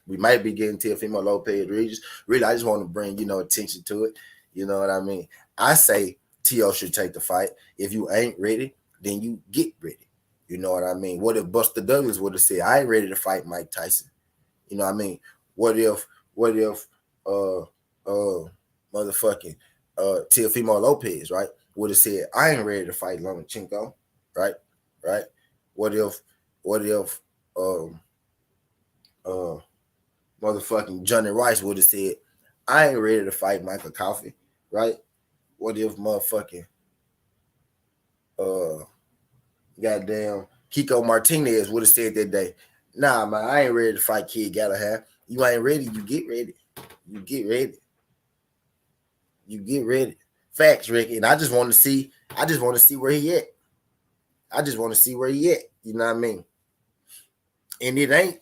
we might be getting Teofimo Lopez Regis. Really, I just want to bring, attention to it. You know what I mean? I say T.O. should take the fight. If you ain't ready, then you get ready. You know what I mean? What if Buster Douglas would have said, I ain't ready to fight Mike Tyson? You know what I mean? What if motherfucking Teofimo Lopez, right, would have said, I ain't ready to fight Lomachenko, right? Right? What if motherfucking Johnny Rice would have said, I ain't ready to fight Michael Coffey, right? What if motherfucking goddamn Kiko Martinez would have said that day, nah, man, I ain't ready to fight Kid Galahad. You ain't ready, you get ready. You get ready. You get ready. Facts, Ricky. And I just want to see where he at. I just want to see where he at. You know what I mean? And it ain't,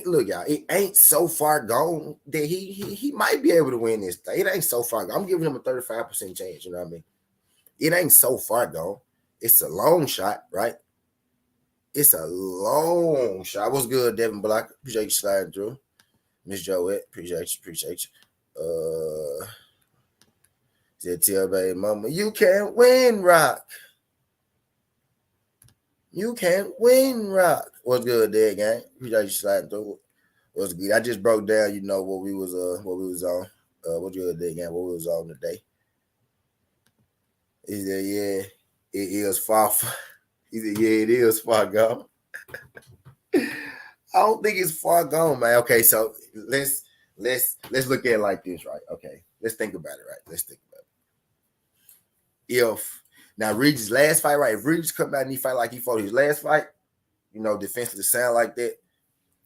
look, y'all, it ain't so far gone that he might be able to win this thing. It ain't so far gone. I'm giving him a 35% chance, you know what I mean? It ain't so far gone. It's a long shot, right? It's a long shot. What's good, Devin Block? Appreciate you sliding through. Miss Joette, appreciate you. Said tell baby mama, you can't win, Rock. You can't win, Rock. What's good there, gang? Appreciate you sliding through. What's good? I just broke down, what we was on. What's good there, gang? What we was on today. He said, yeah, it is far. He said, yeah, it is far gone. I don't think it's far gone, man. Okay, so let's look at it like this, right? Okay, let's think about it, right? Let's think about it. If now Regis' last fight, right? If Regis come out and he fight like he fought his last fight, defensively sound like that.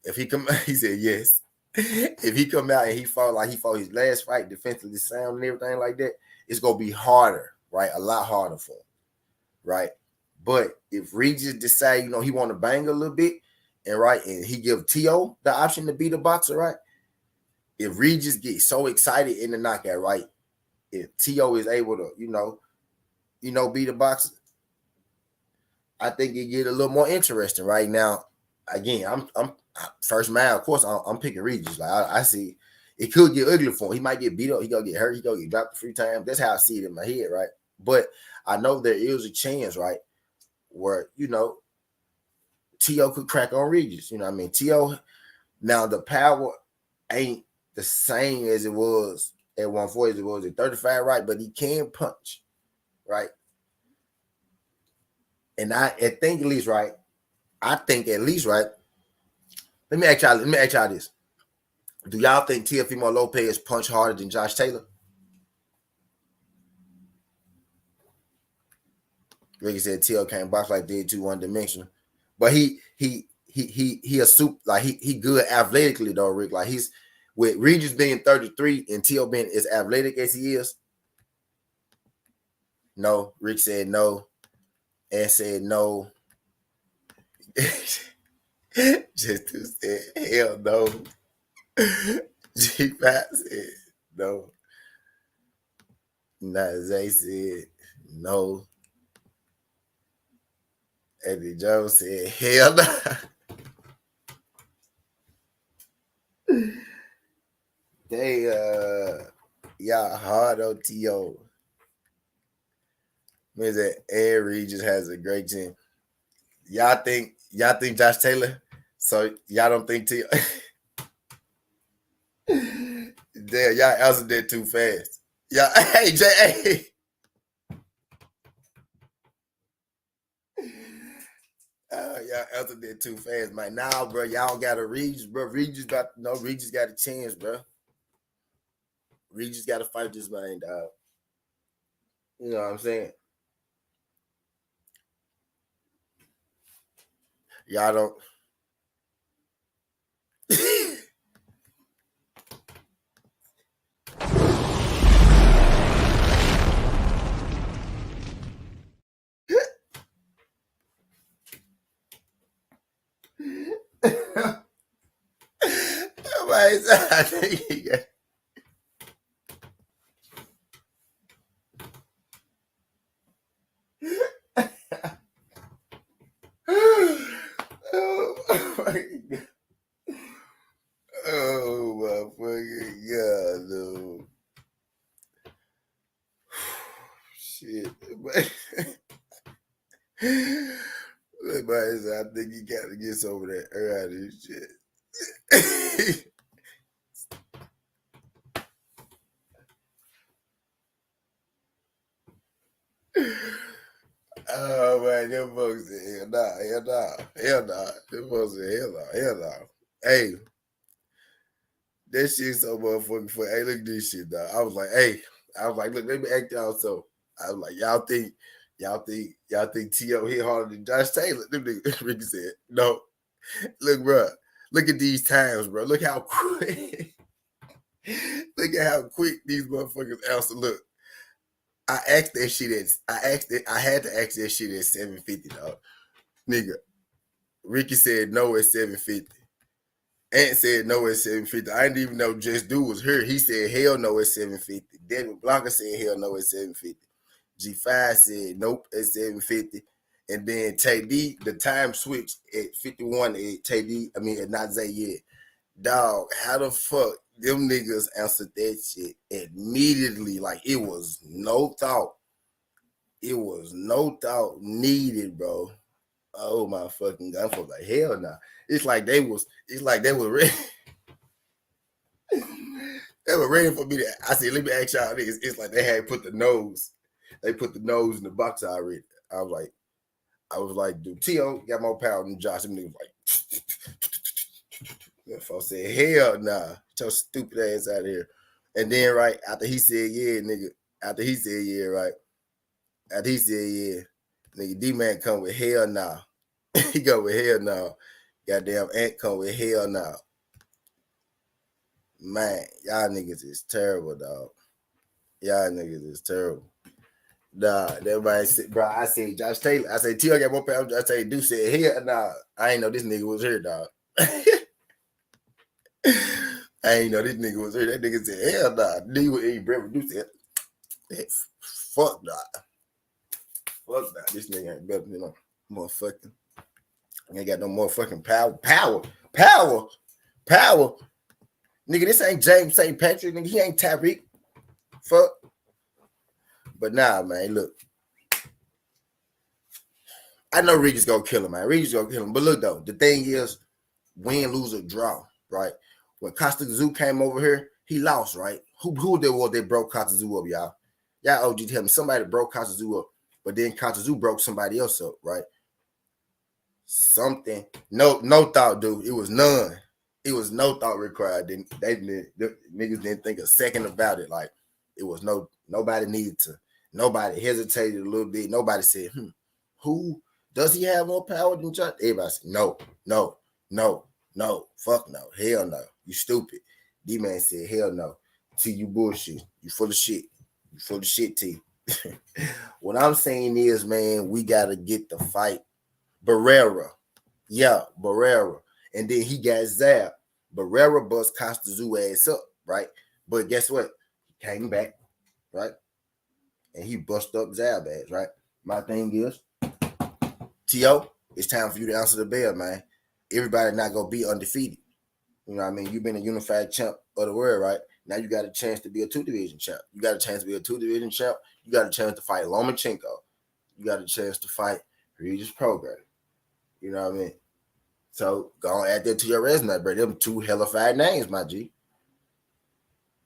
If he come, he said yes. If he come out and he fought like he fought his last fight, defensively sound and everything like that, it's gonna be harder, right? A lot harder for him, right? But if Regis decide, he want to bang a little bit, and he give Teo the option to be the boxer, right? If Regis gets so excited in the knockout, right? If Teo is able to, be the boxer, I think it get a little more interesting right now. Again, I'm first man, of course, I'm picking Regis. Like I see, it could get ugly for him. He might get beat up. He gonna get hurt. He gonna get dropped a few times. That's how I see it in my head, right? But I know there is a chance, right, where Teo could crack on Regis. You know what I mean? Teo, now the power ain't the same as it was at 140 as it was at 35, right? But he can punch, right? And I think at least, right? Let me ask y'all this. Do y'all think Teofimo Lopez punch harder than Josh Taylor? Ricky said Teo can't box like they do one dimensional. But he a super, like he good athletically though, Rick. Like he's with Regis being 33 and Teo being as athletic as he is. No, Rick said no. And said no. Just to say hell no. G5 said no. Zay said no. Eddie Jones said hell no. They y'all hard on T.O. Means that Ed Regis has a great team. Y'all think Josh Taylor? So y'all don't think T.O. Damn, y'all answered that too fast. Y'all, hey, Jay, y'all answered that too fast, man. Now, bro, y'all got a Regis, bro. Regis got a chance, bro. Regis got to fight this man, dog. You know what I'm saying? Y'all don't. I think he got. Oh my fucking god, no. Shit. I think you gotta get some of that early shit. Oh man, them folks said hell nah. Them folks said hell nah. Hey, that shit so motherfucking funny. Hey, look at this shit, dog. I was like, look, let me act y'all so. I was like, y'all think T.O. hit harder than Josh Taylor? Ricky said, no. Look, bro, look at these times, bro. Look how quick. Look at how quick these motherfuckers answer. Look, I had to ask that shit at 750, dog. Nigga, Ricky said no at 750. Ant said no at 750. I didn't even know Just Do was here. He said hell no at 750. Devin Blanca said hell no at 750. G5 said nope at 750. And then Tay D, the time switched at 51 at Tay D, at Nazay yet. Dog, how the fuck them niggas answered that shit immediately? Like it was no thought. It was no thought needed, bro. Oh my fucking god. I was like, hell nah. It's like they were ready. They were ready for me to. I said, let me ask y'all niggas. It's like they had put the nose. They put the nose in the box already. I was like, dude, T.O. got more power than Josh. Them niggas like, that folks said, hell nah. Get your stupid ass out of here. And then, right, after he said, yeah, nigga, after he said, yeah, right, after he said, yeah, nigga, D-Man come with hell nah. He go with hell nah. Goddamn Ant come with hell nah. Man, y'all niggas is terrible, dog. Y'all niggas is terrible. Nah, everybody said, bro, I said Josh Taylor. I said, T.O. got more power. Josh Taylor. Dude said, hell nah. I ain't know this nigga was here, dog. I ain't know this nigga was here. That nigga said, hell nah. Nigga was eating breakfast. Dude said, fuck nah. Fuck nah. This nigga ain't better than motherfucking. Ain't got no motherfucking power. Nigga, this ain't James St. Patrick. Nigga, he ain't Tyreek. Fuck. But nah, man, look. I know Regis gonna kill him, man. Regis gonna kill him. But look, though, the thing is, win, lose, or draw, right? When Costa Zoo came over here, he lost, right? Who there was that broke Costa Zoo up, y'all? Y'all OG tell me somebody broke Costa Zoo up, but then Costa Zoo broke somebody else up, right? Something. No thought, dude. It was none. It was no thought required. The niggas didn't think a second about it. Like, it was nobody needed to. Nobody hesitated a little bit. Nobody said, who does he have more power than Josh? Everybody said, no, fuck no, hell no, you stupid. D-Man said, hell no. T, you bullshit. You full of shit. You full of shit, T. What I'm saying is, man, we got to get the fight. Barrera. Yeah, Barrera. And then he got zapped. Barrera bust Costa Zoo ass up, right? But guess what? He came back, right? And he bust up Zab ass, right? My thing is, T.O., it's time for you to answer the bell, man. Everybody not going to be undefeated. You know what I mean? You've been a unified champ of the world, right? Now you got a chance to be a 2-division champ. You got a chance to be a 2-division champ. You got a chance to fight Lomachenko. You got a chance to fight Regis Program. You know what I mean? So go on, add that to your resume, bro. Them two hellified names, my G.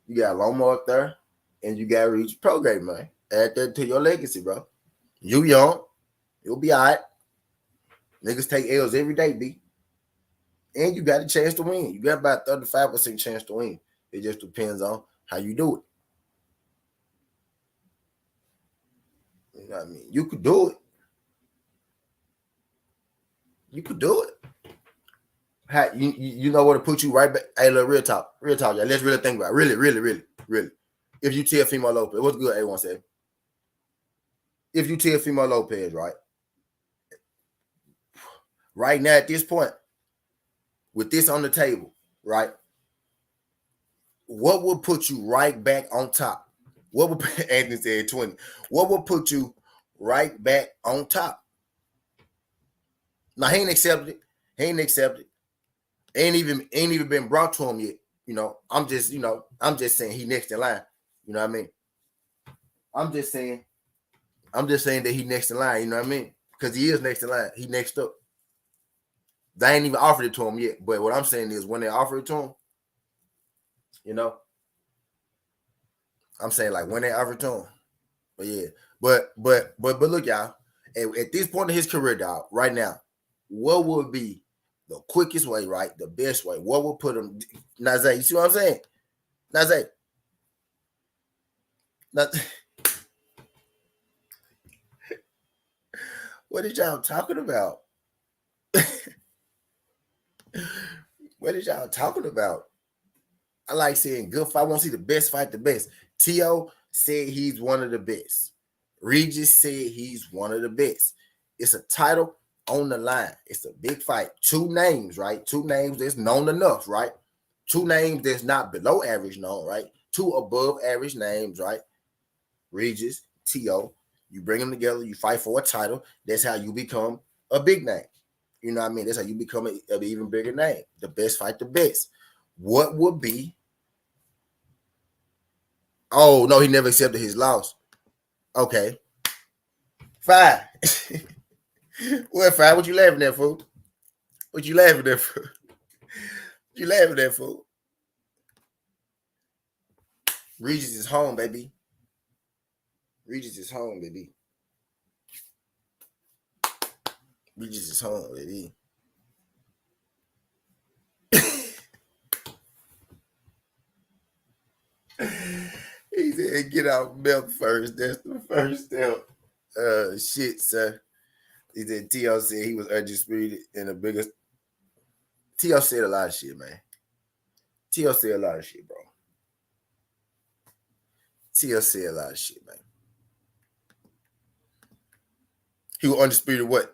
You got Loma up there, and you got Regis Program, man. Add that to your legacy, bro. You young. You'll be all right. Niggas take L's every day, B. And you got a chance to win. You got about 35% chance to win. It just depends on how you do it. You know what I mean? You could do it. You could do it. How, you know what to put you right back. Hey, look, real talk, y'all. Let's really think about it. Really. If you Teofimo Lopez, what's good, A1 said? If you Teofimo Lopez, right now at this point, with this on the table, right, what would put you right back on top? What would Anthony said 20? What would put you right back on top? Now he ain't accepted it. Ain't even been brought to him yet. You know, I'm just saying he next in line. You know what I mean? I'm just saying that he next in line. You know what I mean? Because he is next in line. He next up. They ain't even offered it to him yet. But what I'm saying is when they offer it to him, you know, I'm saying like when they offer it to him. But yeah. But look, y'all. At this point in his career, dog, right now, what would be the quickest way, right? The best way. What would put him? Nazay, you see what I'm saying? Nazay. What did y'all talking about? What is y'all talking about? I like saying good fight. I want to see the best fight the best. T.O. said he's one of the best. Regis said he's one of the best. It's a title on the line. It's a big fight. 2 names, right? 2 names that's known enough, right? 2 names that's not below average known, right? 2 above average names, right? Regis, T.O. You bring them together. You fight for a title. That's how you become a big name. You know what I mean? That's how you become an even bigger name. The best fight the best. What would be? Oh no, he never accepted his loss. Okay, fine. What fine? What you laughing at, fool? What you laughing at, fool? What you laughing at, fool? Regis is home, baby. Regis is home, baby. Regis is home, baby. He said, "Get out milk first. That's the first step." Shit, sir. He said T.O. said he was undisputed in the biggest. T.O. said a lot of shit, man. T.O. said a lot of shit, bro. T.O. said a lot of shit, man. He was undisputed what?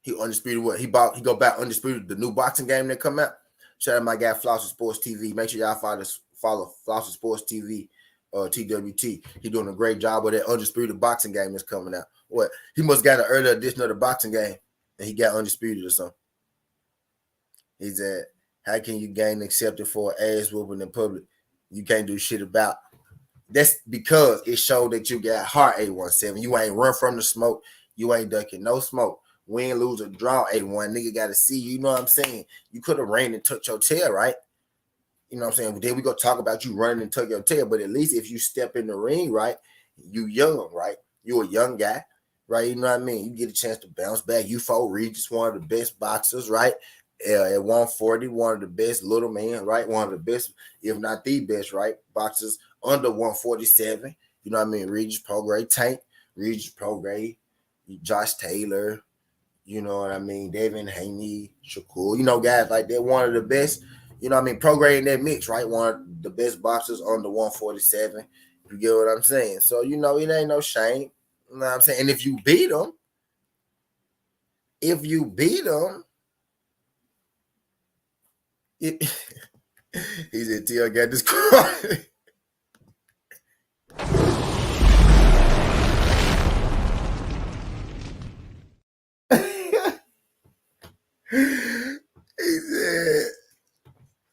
He undisputed what? He go back undisputed the new boxing game that come out. Shout out my guy Flosser Sports TV. Make sure y'all follow Flosser Sports TV, TWT. He doing a great job with that undisputed boxing game that's coming out. What? He must got an earlier edition of the boxing game, and he got undisputed or something. He said, "How can you gain accepted for an ass whooping in public? You can't do shit about." That's because it showed that you got heart 817. You ain't run from the smoke. You ain't ducking no smoke. Win, lose, or draw 8-1. Nigga got to see you. You know what I'm saying? You could have ran and tucked your tail, right? You know what I'm saying? Then we go talk about you running and tuck your tail. But at least if you step in the ring, right? You young, right? You a young guy, right? You know what I mean? You get a chance to bounce back. You fought Regis, one of the best boxers, right? At 140, one of the best little man, right? One of the best, if not the best, right? Boxers under 147. You know what I mean? Regis, Prograis, Tank, Regis, Prograis, Josh Taylor, you know what I mean? Devin Haney, Shakur, you know, guys like that. One of the best, you know what I mean? Prograis in that mix, right? One of the best boxers under 147. You get what I'm saying? So, you know, it ain't no shame. You know what I'm saying? And if you beat him, he said, "T.O. got this card."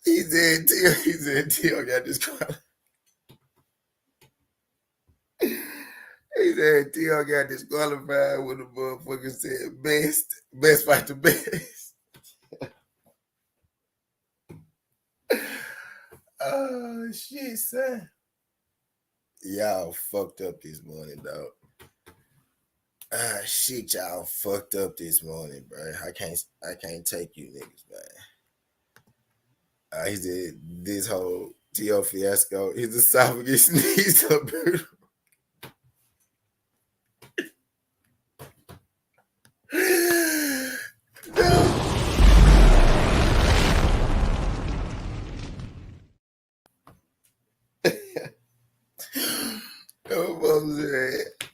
he said, "T.O. got this card." He said, "T.O. got disqualified when the motherfucker said best fight the best." Oh, shit, son. Y'all fucked up this morning, dog. Shit, y'all fucked up this morning, bro. I can't take you niggas, man. He said this whole T.O. fiasco, his esophagus needs a brutal.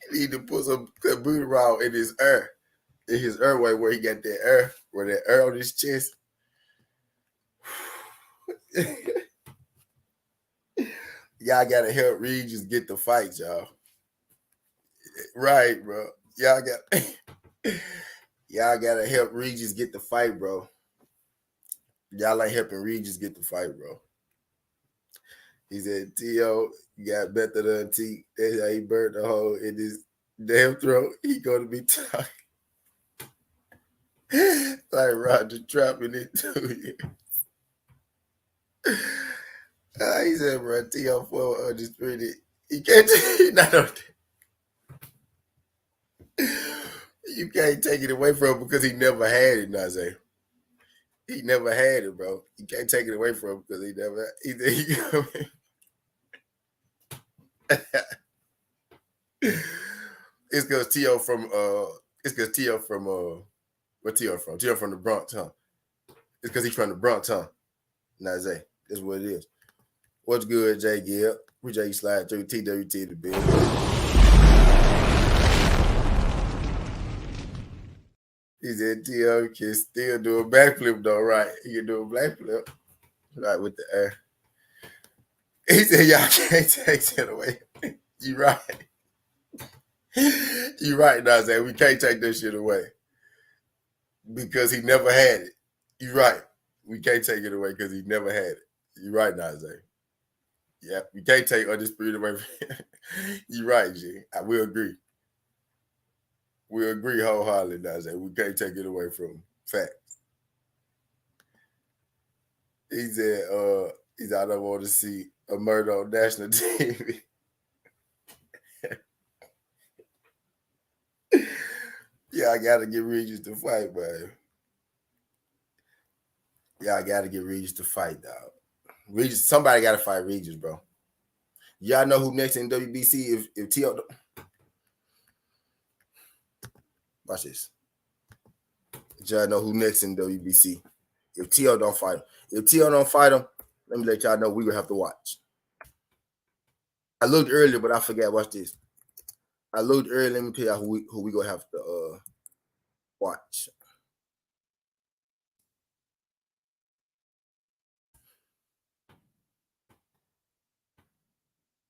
Need to put some boot around in his airway where he got that air, where that air on his chest. Y'all gotta help Regis get the fight, y'all. Right, bro. Y'all gotta help Regis get the fight, bro. Y'all ain't helping Regis get the fight, bro. He said, "T.O. got better than T. That's how he burned the hole in his damn throat. He gonna be talking like Roger trapping it to you." He said, "Bro, T.O. for undisputed. He can't. Not on You can't take it away from him because he never had it, Nazay. He never had it, bro. You can't take it away from him because he never. It's because T.O. from where T.O. from? T.O. from the Bronx, huh? It's because he's from the Bronx, huh? Nazay. That's what it is. What's good, Jay Gill? We Jay slide through TWT the bill. He said T.O. can still do a backflip though, right? He can do a backflip, right, with the air. He said y'all can't take that away. You right. You're right, Nazay. We can't take this shit away because he never had it. You're right. We can't take it away because he never had it. You're right, Nazay. Yeah, we can't take Undisputed away from him. You're right, G. I will agree. We agree wholeheartedly, Nazay. We can't take it away from him. Fact. He said, I don't want to see a murder on national TV. Yeah, I gotta get Regis to fight, man. Yeah, I gotta get Regis to fight, dog. Regis, somebody gotta fight Regis, bro. Y'all know who next in WBC if T.O. Watch this. Y'all know who next in WBC if T.O. don't fight him. If T.O. don't fight him, let me let y'all know we gonna have to watch. I looked earlier, but I forgot. Watch this. I looked earlier. Let me tell y'all who we gonna have to watch.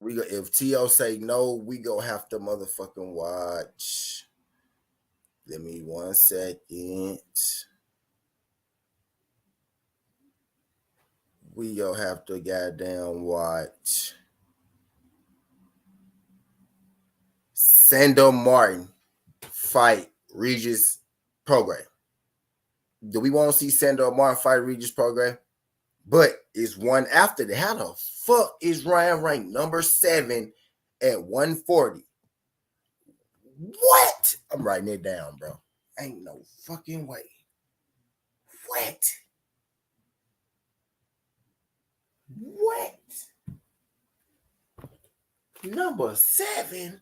If T.O. say no, we gonna have to motherfucking watch. Give me 1 second. We gonna have to goddamn watch Sandor Martin fight Regis Program. Do we want to see Sandor Martin fight Regis Program? But it's one after that. How the fuck is Ryan ranked number 7 at 140? What? I'm writing it down, bro. Ain't no fucking way. What? What? Number 7?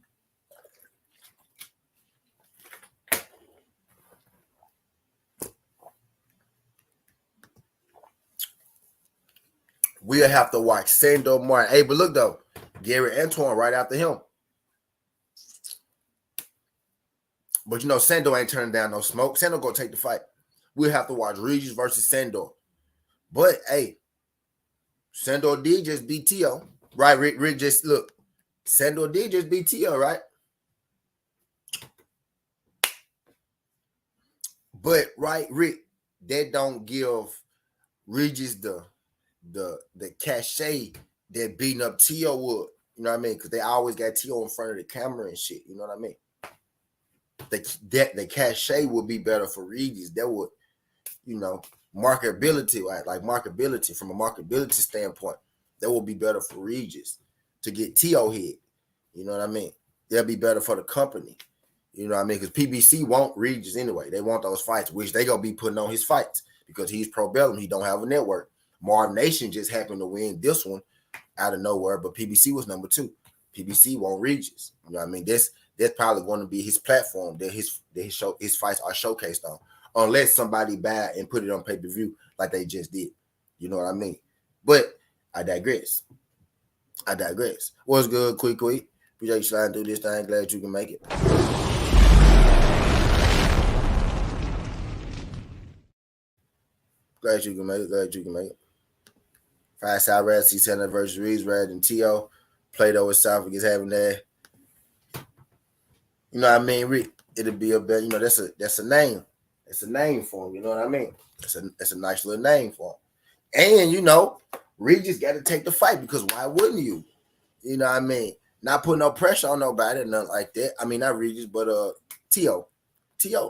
We'll have to watch Sandor Martin. Hey, but look though, Gary Antoine right after him. But you know, Sandor ain't turning down no smoke. Sandor gonna take the fight. We'll have to watch Regis versus Sandor. But hey, Sandor did just beat T.O. Right? Rick just look. Sandor did just beat T.O., right? But right, Rick, that don't give Regis the cachet that beating up T.O. would. You know what I mean? Because they always got T.O. in front of the camera and shit. You know what I mean? The cachet would be better for Regis. That would, you know, marketability, right? Like marketability from a marketability standpoint, that would be better for Regis to get T.O. hit. You know what I mean? That'll be better for the company. You know what I mean? Because PBC won't Regis anyway. They want those fights, which they gonna be putting on his fights because he's pro bellum. He don't have a network. Marv Nation just happened to win this one out of nowhere, but PBC was number 2. PBC won't Regis. You know what I mean? That's probably going to be his platform that his fights are showcased on, unless somebody buy and put it on pay-per-view like they just did. You know what I mean? But I digress. What's good, quick? Appreciate you sliding through this thing. Glad you can make it. Glad you can make it. 5-side Rad, C7 versus Reeves, Rad and T.O. Plato with Southwick is having that. You know what I mean? It'll be a better, you know, that's a name. It's a name for him, you know what I mean? It's a nice little name for him. And you know, Regis got to take the fight because why wouldn't you? You know what I mean? Not putting no pressure on nobody, nothing like that. I mean, not Regis, but T.O.,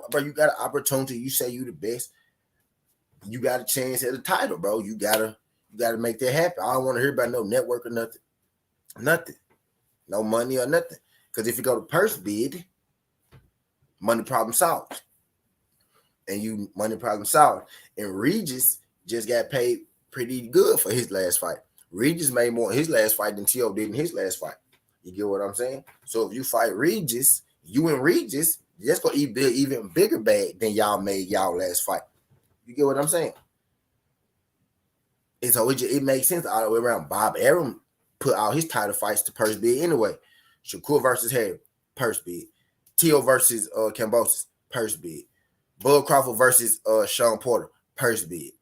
bro, you got an opportunity. You say you the best. You got a chance at the title, bro. You gotta make that happen. I don't want to hear about no network or nothing. Nothing. No money or nothing. Because if you go to purse bid, money problem solved. And you money problem solved. And Regis just got paid pretty good for his last fight. Regis made more in his last fight than T.O. did in his last fight. You get what I'm saying? So if you fight Regis, you and Regis, that's going to be an even bigger bag than y'all made y'all last fight. You get what I'm saying? And so it makes sense all the way around. Bob Arum put all his title fights to purse bid anyway. Shakur versus Harry, purse bid. T.O. versus Cambosis, purse bid. Bud Crawford versus Sean Porter, purse bid.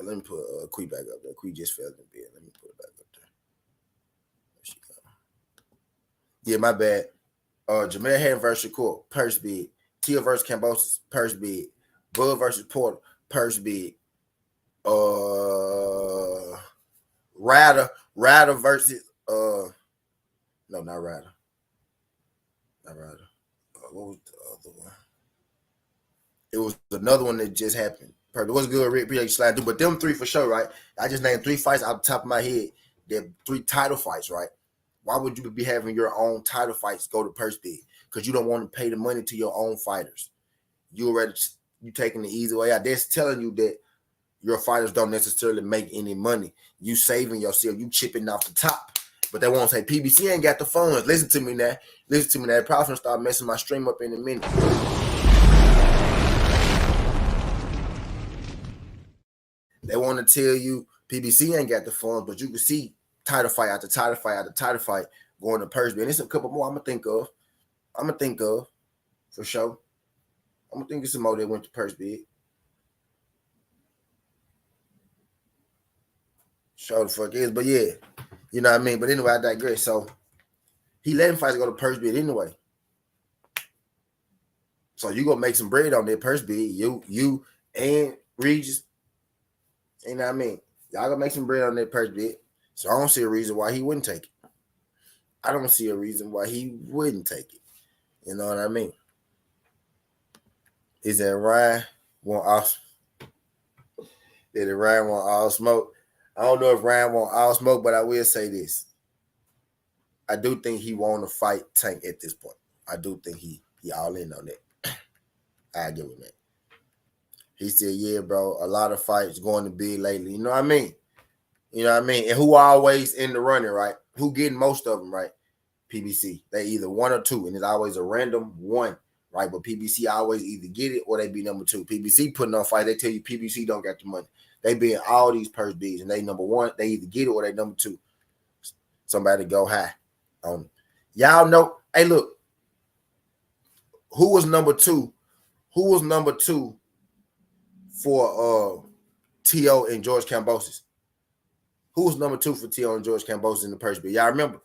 Let me put Quee back up there. Quee just fell in the bed. Let me put it back up there. There she go. Yeah, my bad. Jamel Hayden versus Shakur, purse bid. Tia versus Cambosis, purse bid. Bud versus Porter, purse bid. Ryder versus no, not Ryder. Not Ryder. What was the other one? It was another one that just happened. It was good, Rick. Appreciate you sliding through. But them three for sure, right? I just named 3 fights out the top of my head. They're 3 title fights, right? Why would you be having your own title fights go to purse bid? Because you don't want to pay the money to your own fighters. You taking the easy way out. That's telling you that your fighters don't necessarily make any money. You saving yourself. You chipping off the top. But they won't say PBC ain't got the funds. Listen to me now. Probably gonna start messing my stream up in a minute. They want to tell you PBC ain't got the funds, but you can see title fight after title fight after title fight going to purse bid. And there's a couple more I'm gonna think of for sure. I'm gonna think of some more that went to purse bid. Sure the fuck is, but yeah, you know what I mean. But anyway, I digress. So he let him fights go to purse bid anyway. So you gonna make some bread on that purse bid. You and Regis. You know what I mean? Y'all gonna make some bread on that purse bid. So I don't see a reason why he wouldn't take it. I don't see a reason why he wouldn't take it. You know what I mean? Is that Ryan want all? Did Ryan want all smoke? I don't know if Ryan want all smoke, but I will say this. I do think he want to fight Tank at this point. I do think he all in on that. I give him that. He said, yeah, bro, a lot of fights going to be lately. You know what I mean? You know what I mean? And who always in the running, right? Who getting most of them, right? PBC. They either 1 or 2, and it's always a random 1, right? But PBC always either get it or they be number 2. PBC putting on fight. They tell you PBC don't got the money. They be in all these purse bids, and they number 1. They either get it or they number 2. Somebody go high on them. Y'all know. Hey, look. Who was number 2? Who was number 2 for T.O. and George Kambosos? Who was number 2 for T.O. and George Kambosos in the purse bid? Y'all remember?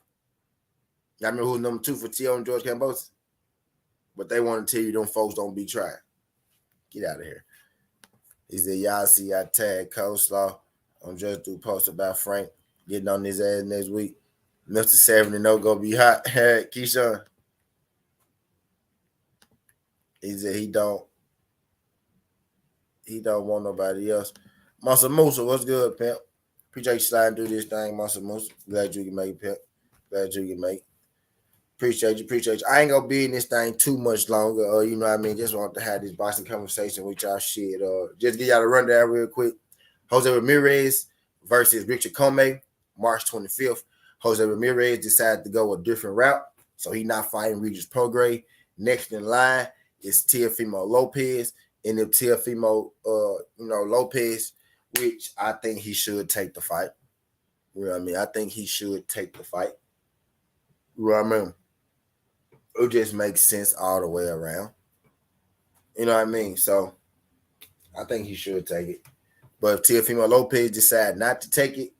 Y'all remember who was number 2 for T.O. and George Kambosos? But they want to tell you them folks don't be trying. Get out of here. He said, y'all see I tag Coleslaw. I'm just do post about Frank getting on his ass next week. Mr. 7-0 gonna be hot. Keyshawn. He said he don't want nobody else. Monster Musa, what's good, pimp? Appreciate you sliding through this thing, Monster Musa. Glad you can make it, pimp. Glad you can make it. Appreciate you. I ain't gonna be in this thing too much longer. You know what I mean? Just want to have this boxing conversation with y'all. Shit. Just get y'all a rundown real quick. Jose Ramirez versus Richard Comey, March 25th. Jose Ramirez decided to go a different route, so he not fighting Regis Prograis. Next in line is Teofimo Lopez, and if Teofimo, Lopez, which I think he should take the fight. You know what I mean? I think he should take the fight. You know what I mean? It just makes sense all the way around. You know what I mean? So I think he should take it. But if Teofimo Lopez decide not to take it,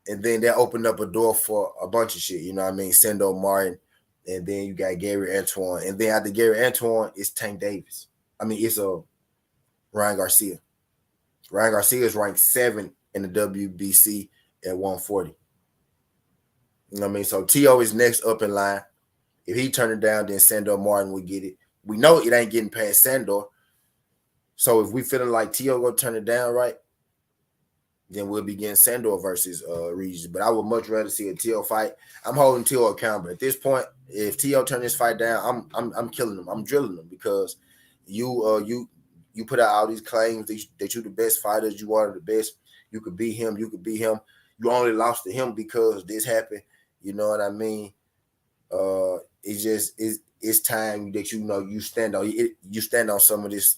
and then that opened up a door for a bunch of shit. You know what I mean? Sendo Martin, and then you got Gary Antoine. And then after Gary Antoine, it's Tank Davis. I mean, it's Ryan Garcia. Ryan Garcia is ranked 7 in the WBC at 140. You know what I mean? So T.O. is next up in line. If he turned it down, then Sandor Martin would get it. We know it ain't getting past Sandor. So if we feeling like T.O. gonna turn it down, right, then we'll be getting Sandor versus Regis. But I would much rather see a T.O. fight. I'm holding T.O. accountable. At this point, if T.O. turn this fight down, I'm killing him. I'm drilling him because you put out all these claims that you're the best fighters, you are the best. You could beat him. You only lost to him because this happened. You know what I mean? It's time that you stand on some of this,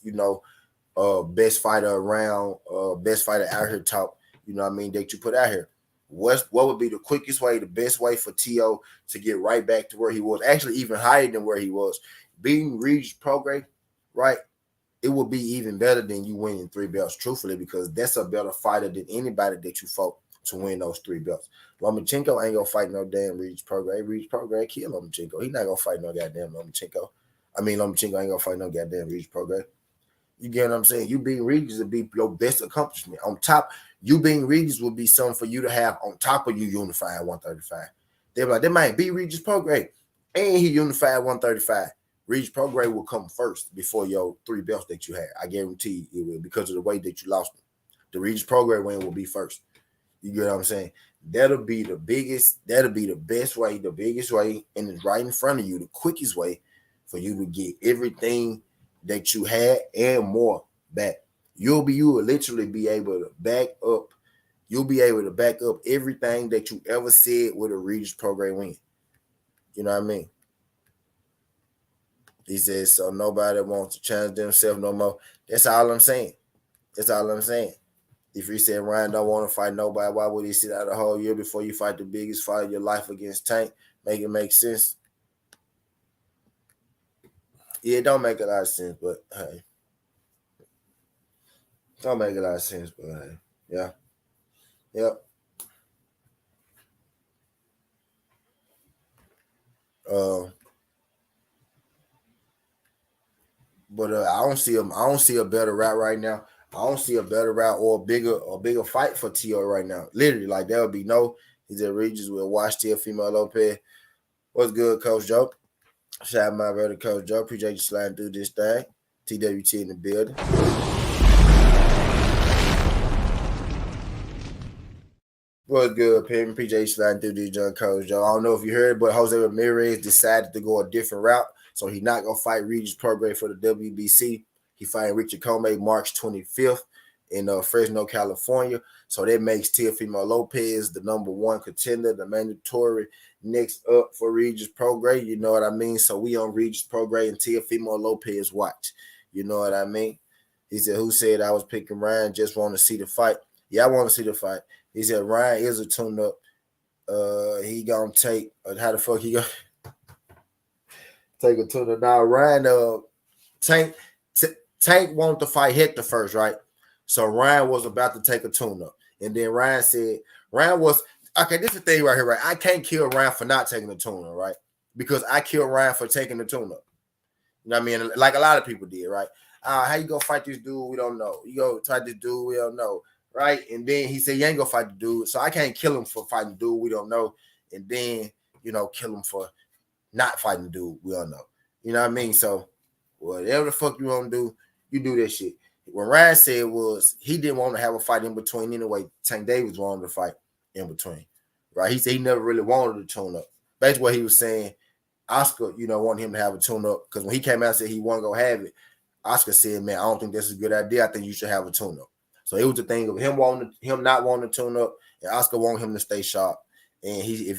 best fighter around, best fighter out here talk, you know what I mean, that you put out here. What would be the quickest way, the best way for T.O. to get right back to where he was, actually even higher than where he was, beating Regis Prograis, right? It would be even better than you winning 3 belts, truthfully, because that's a better fighter than anybody that you fought to win those 3 belts. Lomachenko ain't gonna fight no damn Regis Prograis. Regis Prograis kill Lomachenko. He not gonna fight no goddamn Lomachenko. I mean, Lomachenko ain't gonna fight no goddamn Regis Prograis. You get what I'm saying? You being Regis would be your best accomplishment. On top, you being Regis would be something for you to have on top of you unifying 135. They're like, they might be Regis Prograis, and he unified 135. Regis Prograis will come first before your 3 belts that you had. I guarantee it will, because of the way that you lost them. The Regis Prograis win will be first. You get what I'm saying? That'll be the biggest, that'll be the best way, the biggest way, and it's right in front of you, the quickest way for you to get everything that you had and more back. You will literally be able to back up. You'll be able to back up everything that you ever said with a Regis Prograis win. You know what I mean? He says, so nobody wants to challenge themselves no more. That's all I'm saying. That's all I'm saying. If he said Ryan don't want to fight nobody, why would he sit out a whole year before you fight the biggest fight of your life against Tank? Make it make sense. Yeah, it don't make a lot of sense, but hey. Don't make a lot of sense, but hey. Yeah. Yep. But I don't see a better route right now. I don't see a better route or a bigger fight for Tio right now. Literally, like there will be no. He's at Regis. We'll watch Teofimo Lopez. What's good, Coach Joe? Shout out my brother, Coach Joe. Appreciate you sliding through this thing. TWT in the building. What's good, Pim? Appreciate you sliding through this, young Coach Joe. I don't know if you heard, but Jose Ramirez decided to go a different route. So he's not going to fight Regis Prograis for the WBC. He fighting Richard Comey March 25th in Fresno, California. So that makes Teofimo Lopez the number 1 contender, the mandatory next up for Regis Prograis. You know what I mean? So we on Regis Prograis and Teofimo Lopez watch. You know what I mean? He said, who said I was picking Ryan? Just want to see the fight. Yeah, I want to see the fight. He said Ryan is a tune-up. He gonna take how the fuck he gonna take a tune-up? Now Ryan Tank wanted to fight Hector first, right? So Ryan was about to take a tune-up. And then Ryan said, okay, this is the thing right here, right? I can't kill Ryan for not taking the tune-up, right? Because I killed Ryan for taking the tune-up. You know what I mean? Like a lot of people did, right? How you gonna fight this dude? We don't know. You go fight this dude, we don't know. Right? And then he said, you ain't gonna fight the dude. So I can't kill him for fighting the dude we don't know. And then, kill him for not fighting the dude we don't know. You know what I mean? So whatever the fuck you want to do, you do that shit. What Ryan said was he didn't want to have a fight in between anyway. Tank Davis wanted to fight in between. Right? He said he never really wanted to tune up. Basically what he was saying, Oscar, wanted him to have a tune up because when he came out and said he wasn't gonna have it, Oscar said, man, I don't think this is a good idea. I think you should have a tune up. So it was the thing of him not wanting to tune up, and Oscar wanted him to stay sharp. And he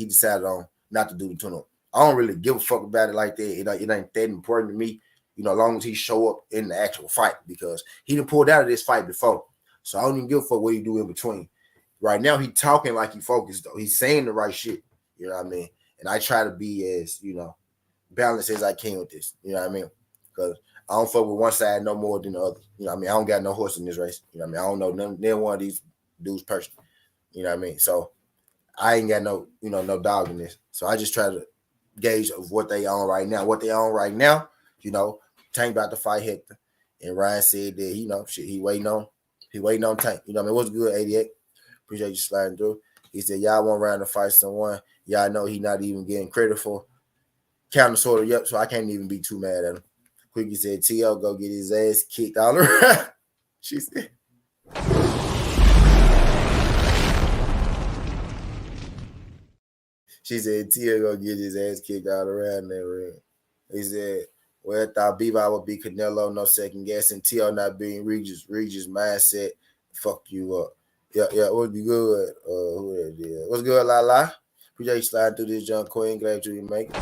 decided on not to do the tune up. I don't really give a fuck about it like that. It ain't that important to me, as long as he show up in the actual fight, because he done pulled out of this fight before. So I don't even give a fuck what he do in between. Right now, he talking like he focused, though. He's saying the right shit. You know what I mean? And I try to be as, balanced as I can with this. You know what I mean? Because I don't fuck with one side no more than the other. You know what I mean? I don't got no horse in this race. You know what I mean? I don't know none one of these dudes personally. You know what I mean? So I ain't got no, no dog in this. So I just try to gauge of what they on right now. What they on right now, Tank about to fight Hector. And Ryan said that, he waiting on Tank. You know what I mean? What's good, 88? Appreciate you sliding through. He said, y'all want Ryan to fight someone. Y'all know he not even getting credit for counter sort of, yep, so I can't even be too mad at him. Quickie said, T.O. go get his ass kicked all around. She said. She said, T.O. go get his ass kicked all around that ring. He said, well, I thought Bebop would be Canelo, no second guessing. T.O. not being Regis mindset, fuck you up. Yeah, what's good? Who that is? What's good, La? Appreciate you sliding through this, John Queen. Glad you make it.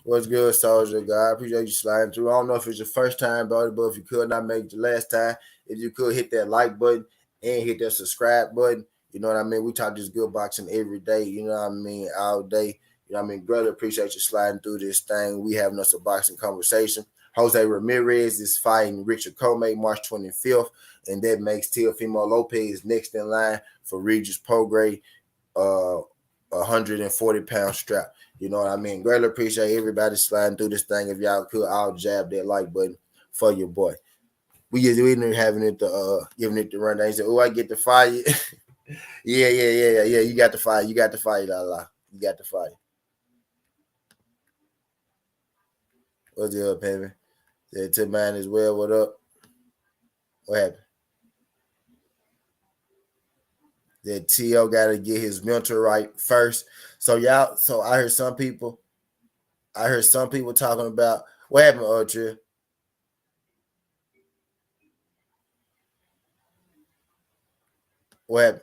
What's good, Soldier God? Appreciate you sliding through. I don't know if it's your first time, brother, but if you could not make it the last time, if you could hit that like button and hit that subscribe button, you know what I mean? We talk this good boxing every day, you know what I mean? All day. You know what I mean? Greatly appreciate you sliding through this thing. We having us a boxing conversation. Jose Ramirez is fighting Richard Comey March 25th, and that makes Teofimo Lopez next in line for Regis Prograis, 140-pound strap. You know what I mean? Greatly appreciate everybody sliding through this thing. If y'all could, I'll jab that like button for your boy. We having it to giving it the rundown. He said, "Oh, I get the fire." Yeah. You got the fire. You got the fire, la. You got the fire. What's up, baby? Said to mine as well. What up? What happened? That T.O. got to get his mental right first. So y'all, so I heard some people talking about what happened, Ultra. What happened?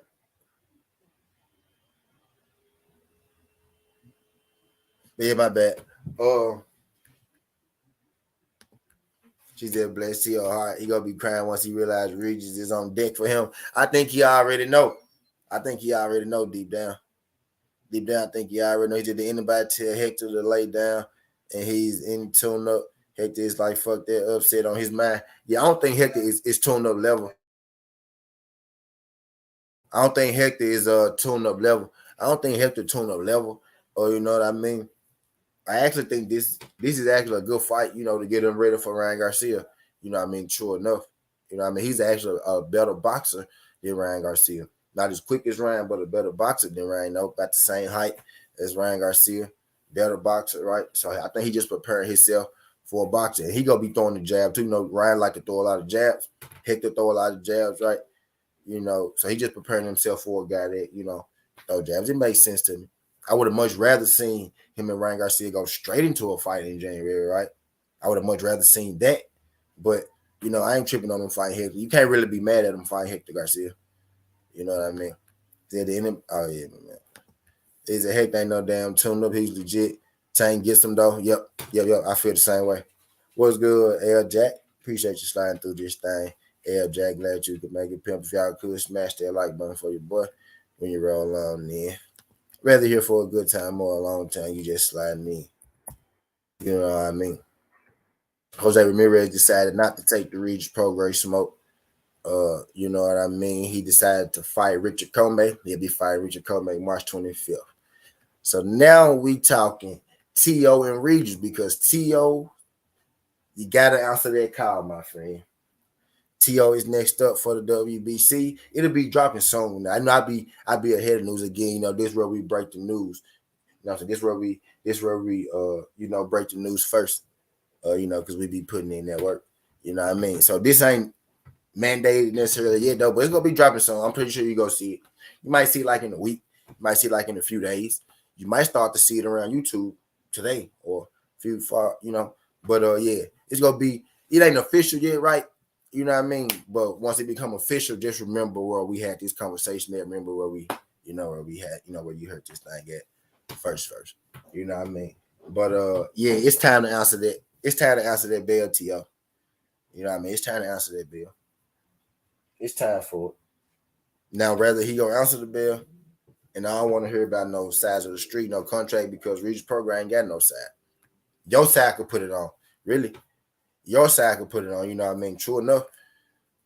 Yeah, my bad. She said, bless your heart. He gonna be crying once he realizes Regis is on deck for him. I think he already know. Deep down. Deep down, I think he already know. He did anybody tell Hector to lay down and he's in tune up. Hector is like, fuck that, upset on his mind. Yeah, I don't think Hector is tuned up level. I don't think Hector is tuned up level. I don't think Hector tuned up level. Or you know what I mean? I actually think this is actually a good fight, you know, to get him ready for Ryan Garcia. You know what I mean? True enough. You know what I mean? He's actually a better boxer than Ryan Garcia. Not as quick as Ryan, but a better boxer than Ryan. About the same height as Ryan Garcia. Better boxer, right? So I think he just preparing himself for a boxer. And he going to be throwing the jab too. You know, Ryan like to throw a lot of jabs. Hector throw a lot of jabs, right? You know, so he just preparing himself for a guy that, you know, throw jabs. It makes sense to me. I would have much rather seen him and Ryan Garcia go straight into a fight in January, right? I would have much rather seen that. But, you know, I ain't tripping on him fighting Hector. You can't really be mad at him fighting Hector Garcia. You know what I mean? Oh, yeah, man. Is a Hector ain't no damn tune up. He's legit. Tank gets him, though. Yep. I feel the same way. What's good, L. Jack? Appreciate you sliding through this thing. L. Jack, glad you could make it pimp. If y'all could, smash that like button for your boy when you roll on in. Rather here for a good time or a long time, you just sliding in. You know what I mean? Jose Ramirez decided not to take the Regis Prograis smoke. You know what I mean? He decided to fight Richard Comey. He'll be fighting Richard Comey March 25th. So now we talking T.O. and Regis because T.O., you gotta answer that call, my friend. T.O. is next up for the WBC. It'll be dropping soon. I know I'll be ahead of news again. You know, this is where we break the news. You know, so this where we you know, break the news first. You know, because we be putting in that work. You know what I mean? So this ain't mandated necessarily yet though, but it's gonna be dropping soon. I'm pretty sure you go see it. You might see it like in a week. You might see it like in a few days. You might start to see it around YouTube today or few far, you know. But yeah, it's gonna be. It ain't official yet, right? You know what I mean? But once it become official, just remember where we had this conversation at. Remember where we, you know, where we had, you know, where you heard this thing at first. You know what I mean? But yeah, it's time to answer that. It's time to answer that bell, T.O. You know what I mean? It's time to answer that bell. It's time for it. Now, whether he gonna answer the bell, and I don't want to hear about no sides of the street, no contract, because Regis Program ain't got no side. Your side could put it on. Really. Your side could put it on. You know what I mean? True enough.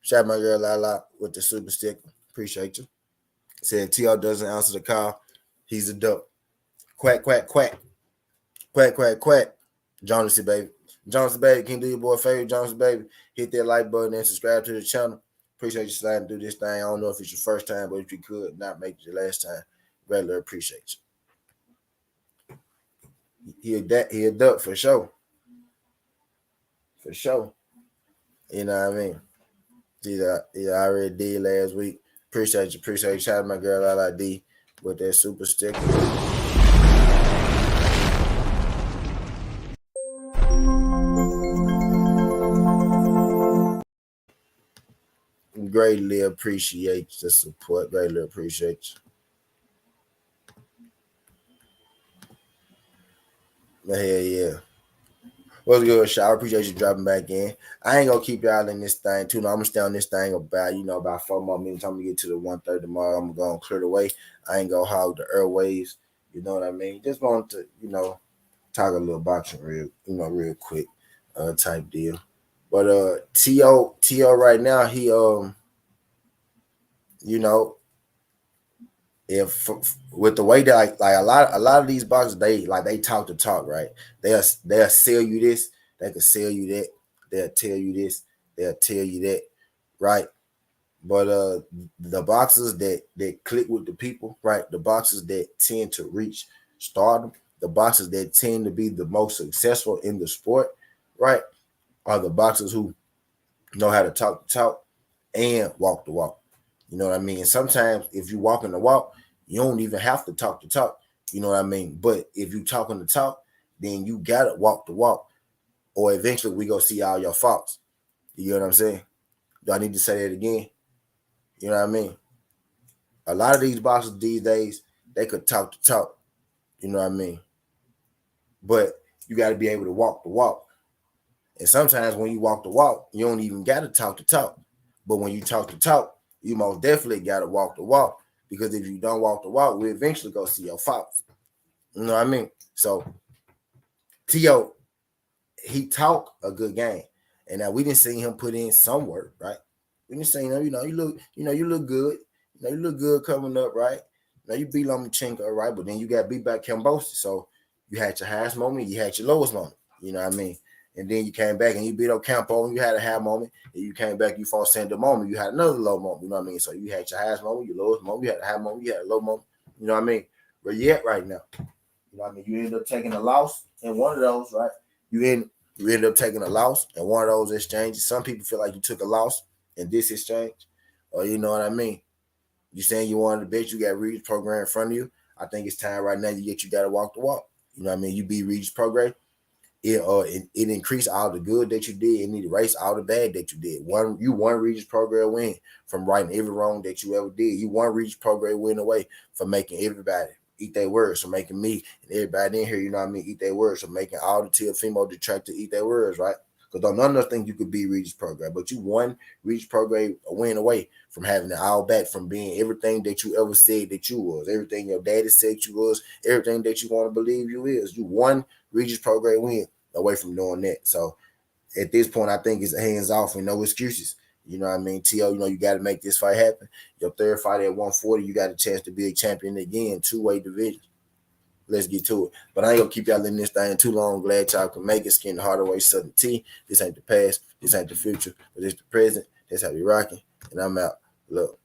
Shout out my girl Lala with the super sticker. Appreciate you. Said T.O. doesn't answer the call. He's a duck. Quack, quack, quack. Quack, quack, quack. Jonesy, baby. Jonesy, baby. Can you do your boy a favor, Jonesy, baby? Hit that like button and subscribe to the channel. Appreciate you sliding through this thing. I don't know if it's your first time, but if you could not make it your last time, greatly appreciate you. He a duck for sure. For sure. You know what I mean? He already did last week. Appreciate you. Shout out my girl LID with that super sticker. Greatly appreciate the support. Greatly appreciate you. Hell yeah. What's good, Shaw? I appreciate you dropping back in. I ain't gonna keep y'all in this thing too long. I'm gonna stay on this thing about 4 more minutes. I'm gonna get to the 1:30 tomorrow. I'm gonna go and clear the way. I ain't gonna hog the airways. You know what I mean? Just wanted to, talk a little boxing real quick, type deal. But T.O. right now, he you know, if with the way that like a lot of these boxers, they talk the talk, right? They'll sell you this, they can sell you that, they'll tell you this, they'll tell you that, right? But the boxers that click with the people, right? The boxers that tend to reach stardom, the boxers that tend to be the most successful in the sport, right? Are the boxers who know how to talk the talk and walk the walk. You know what I mean? And sometimes if you walk in the walk, you don't even have to talk the talk. You know what I mean? But if you talking the talk, then you gotta walk the walk, or eventually we go see all your faults. You know what I'm saying? Do I need to say that again? You know what I mean? A lot of these boxers these days, they could talk the talk. You know what I mean? But you got to be able to walk the walk. And sometimes when you walk the walk, you don't even got to talk the talk. But when you talk the talk, you most definitely got to walk the walk. Because if you don't walk the walk, we eventually go see your faults. You know what I mean? So T.O., he talk a good game. And now we didn't see him put in some work, right? We didn't see him, you look good. You look good coming up, right? You beat Lomachenko, right? But then you got beat by Kambosos. So you had your highest moment, you had your lowest moment. You know what I mean? And then you came back and you beat up Campo and you had a high moment. And you came back, you fought Sandor moment, you had another low moment. You know what I mean? So you had your highest moment, your lowest moment, you had a high moment, you had a low moment. You know what I mean? Where you at right now? You know what I mean? You ended up taking a loss in one of those, right? You ended up taking a loss in one of those exchanges. Some people feel like you took a loss in this exchange. Or you know what I mean? You saying you wanted to bet, you got Regis program in front of you. I think it's time right now you got to walk the walk. You know what I mean? You beat Regis program. It increased all the good that you did. It erased all the bad that you did. You won Regis program win from righting every wrong that you ever did. You won Regis program win away from making everybody eat their words, from making me and everybody in here, you know what I mean, eat their words, from making all the Teofimo detractors eat their words, right? Because none of us think you could beat Regis program, but you won Regis program a win away from having it all back, from being everything that you ever said that you was, everything your daddy said you was, everything that you want to believe you is. You won Regis program win away from doing that. So at this point, I think it's hands off and no excuses. You know what I mean? T.O., you got to make this fight happen. Your third fight at 140, you got a chance to be a champion again, two-way division. Let's get to it. But I ain't going to keep y'all in this thing too long. Glad y'all can make it. Skin the Hardaway Southern T. This ain't the past. This ain't the future. But it's the present. That's how we rocking. And I'm out. Look.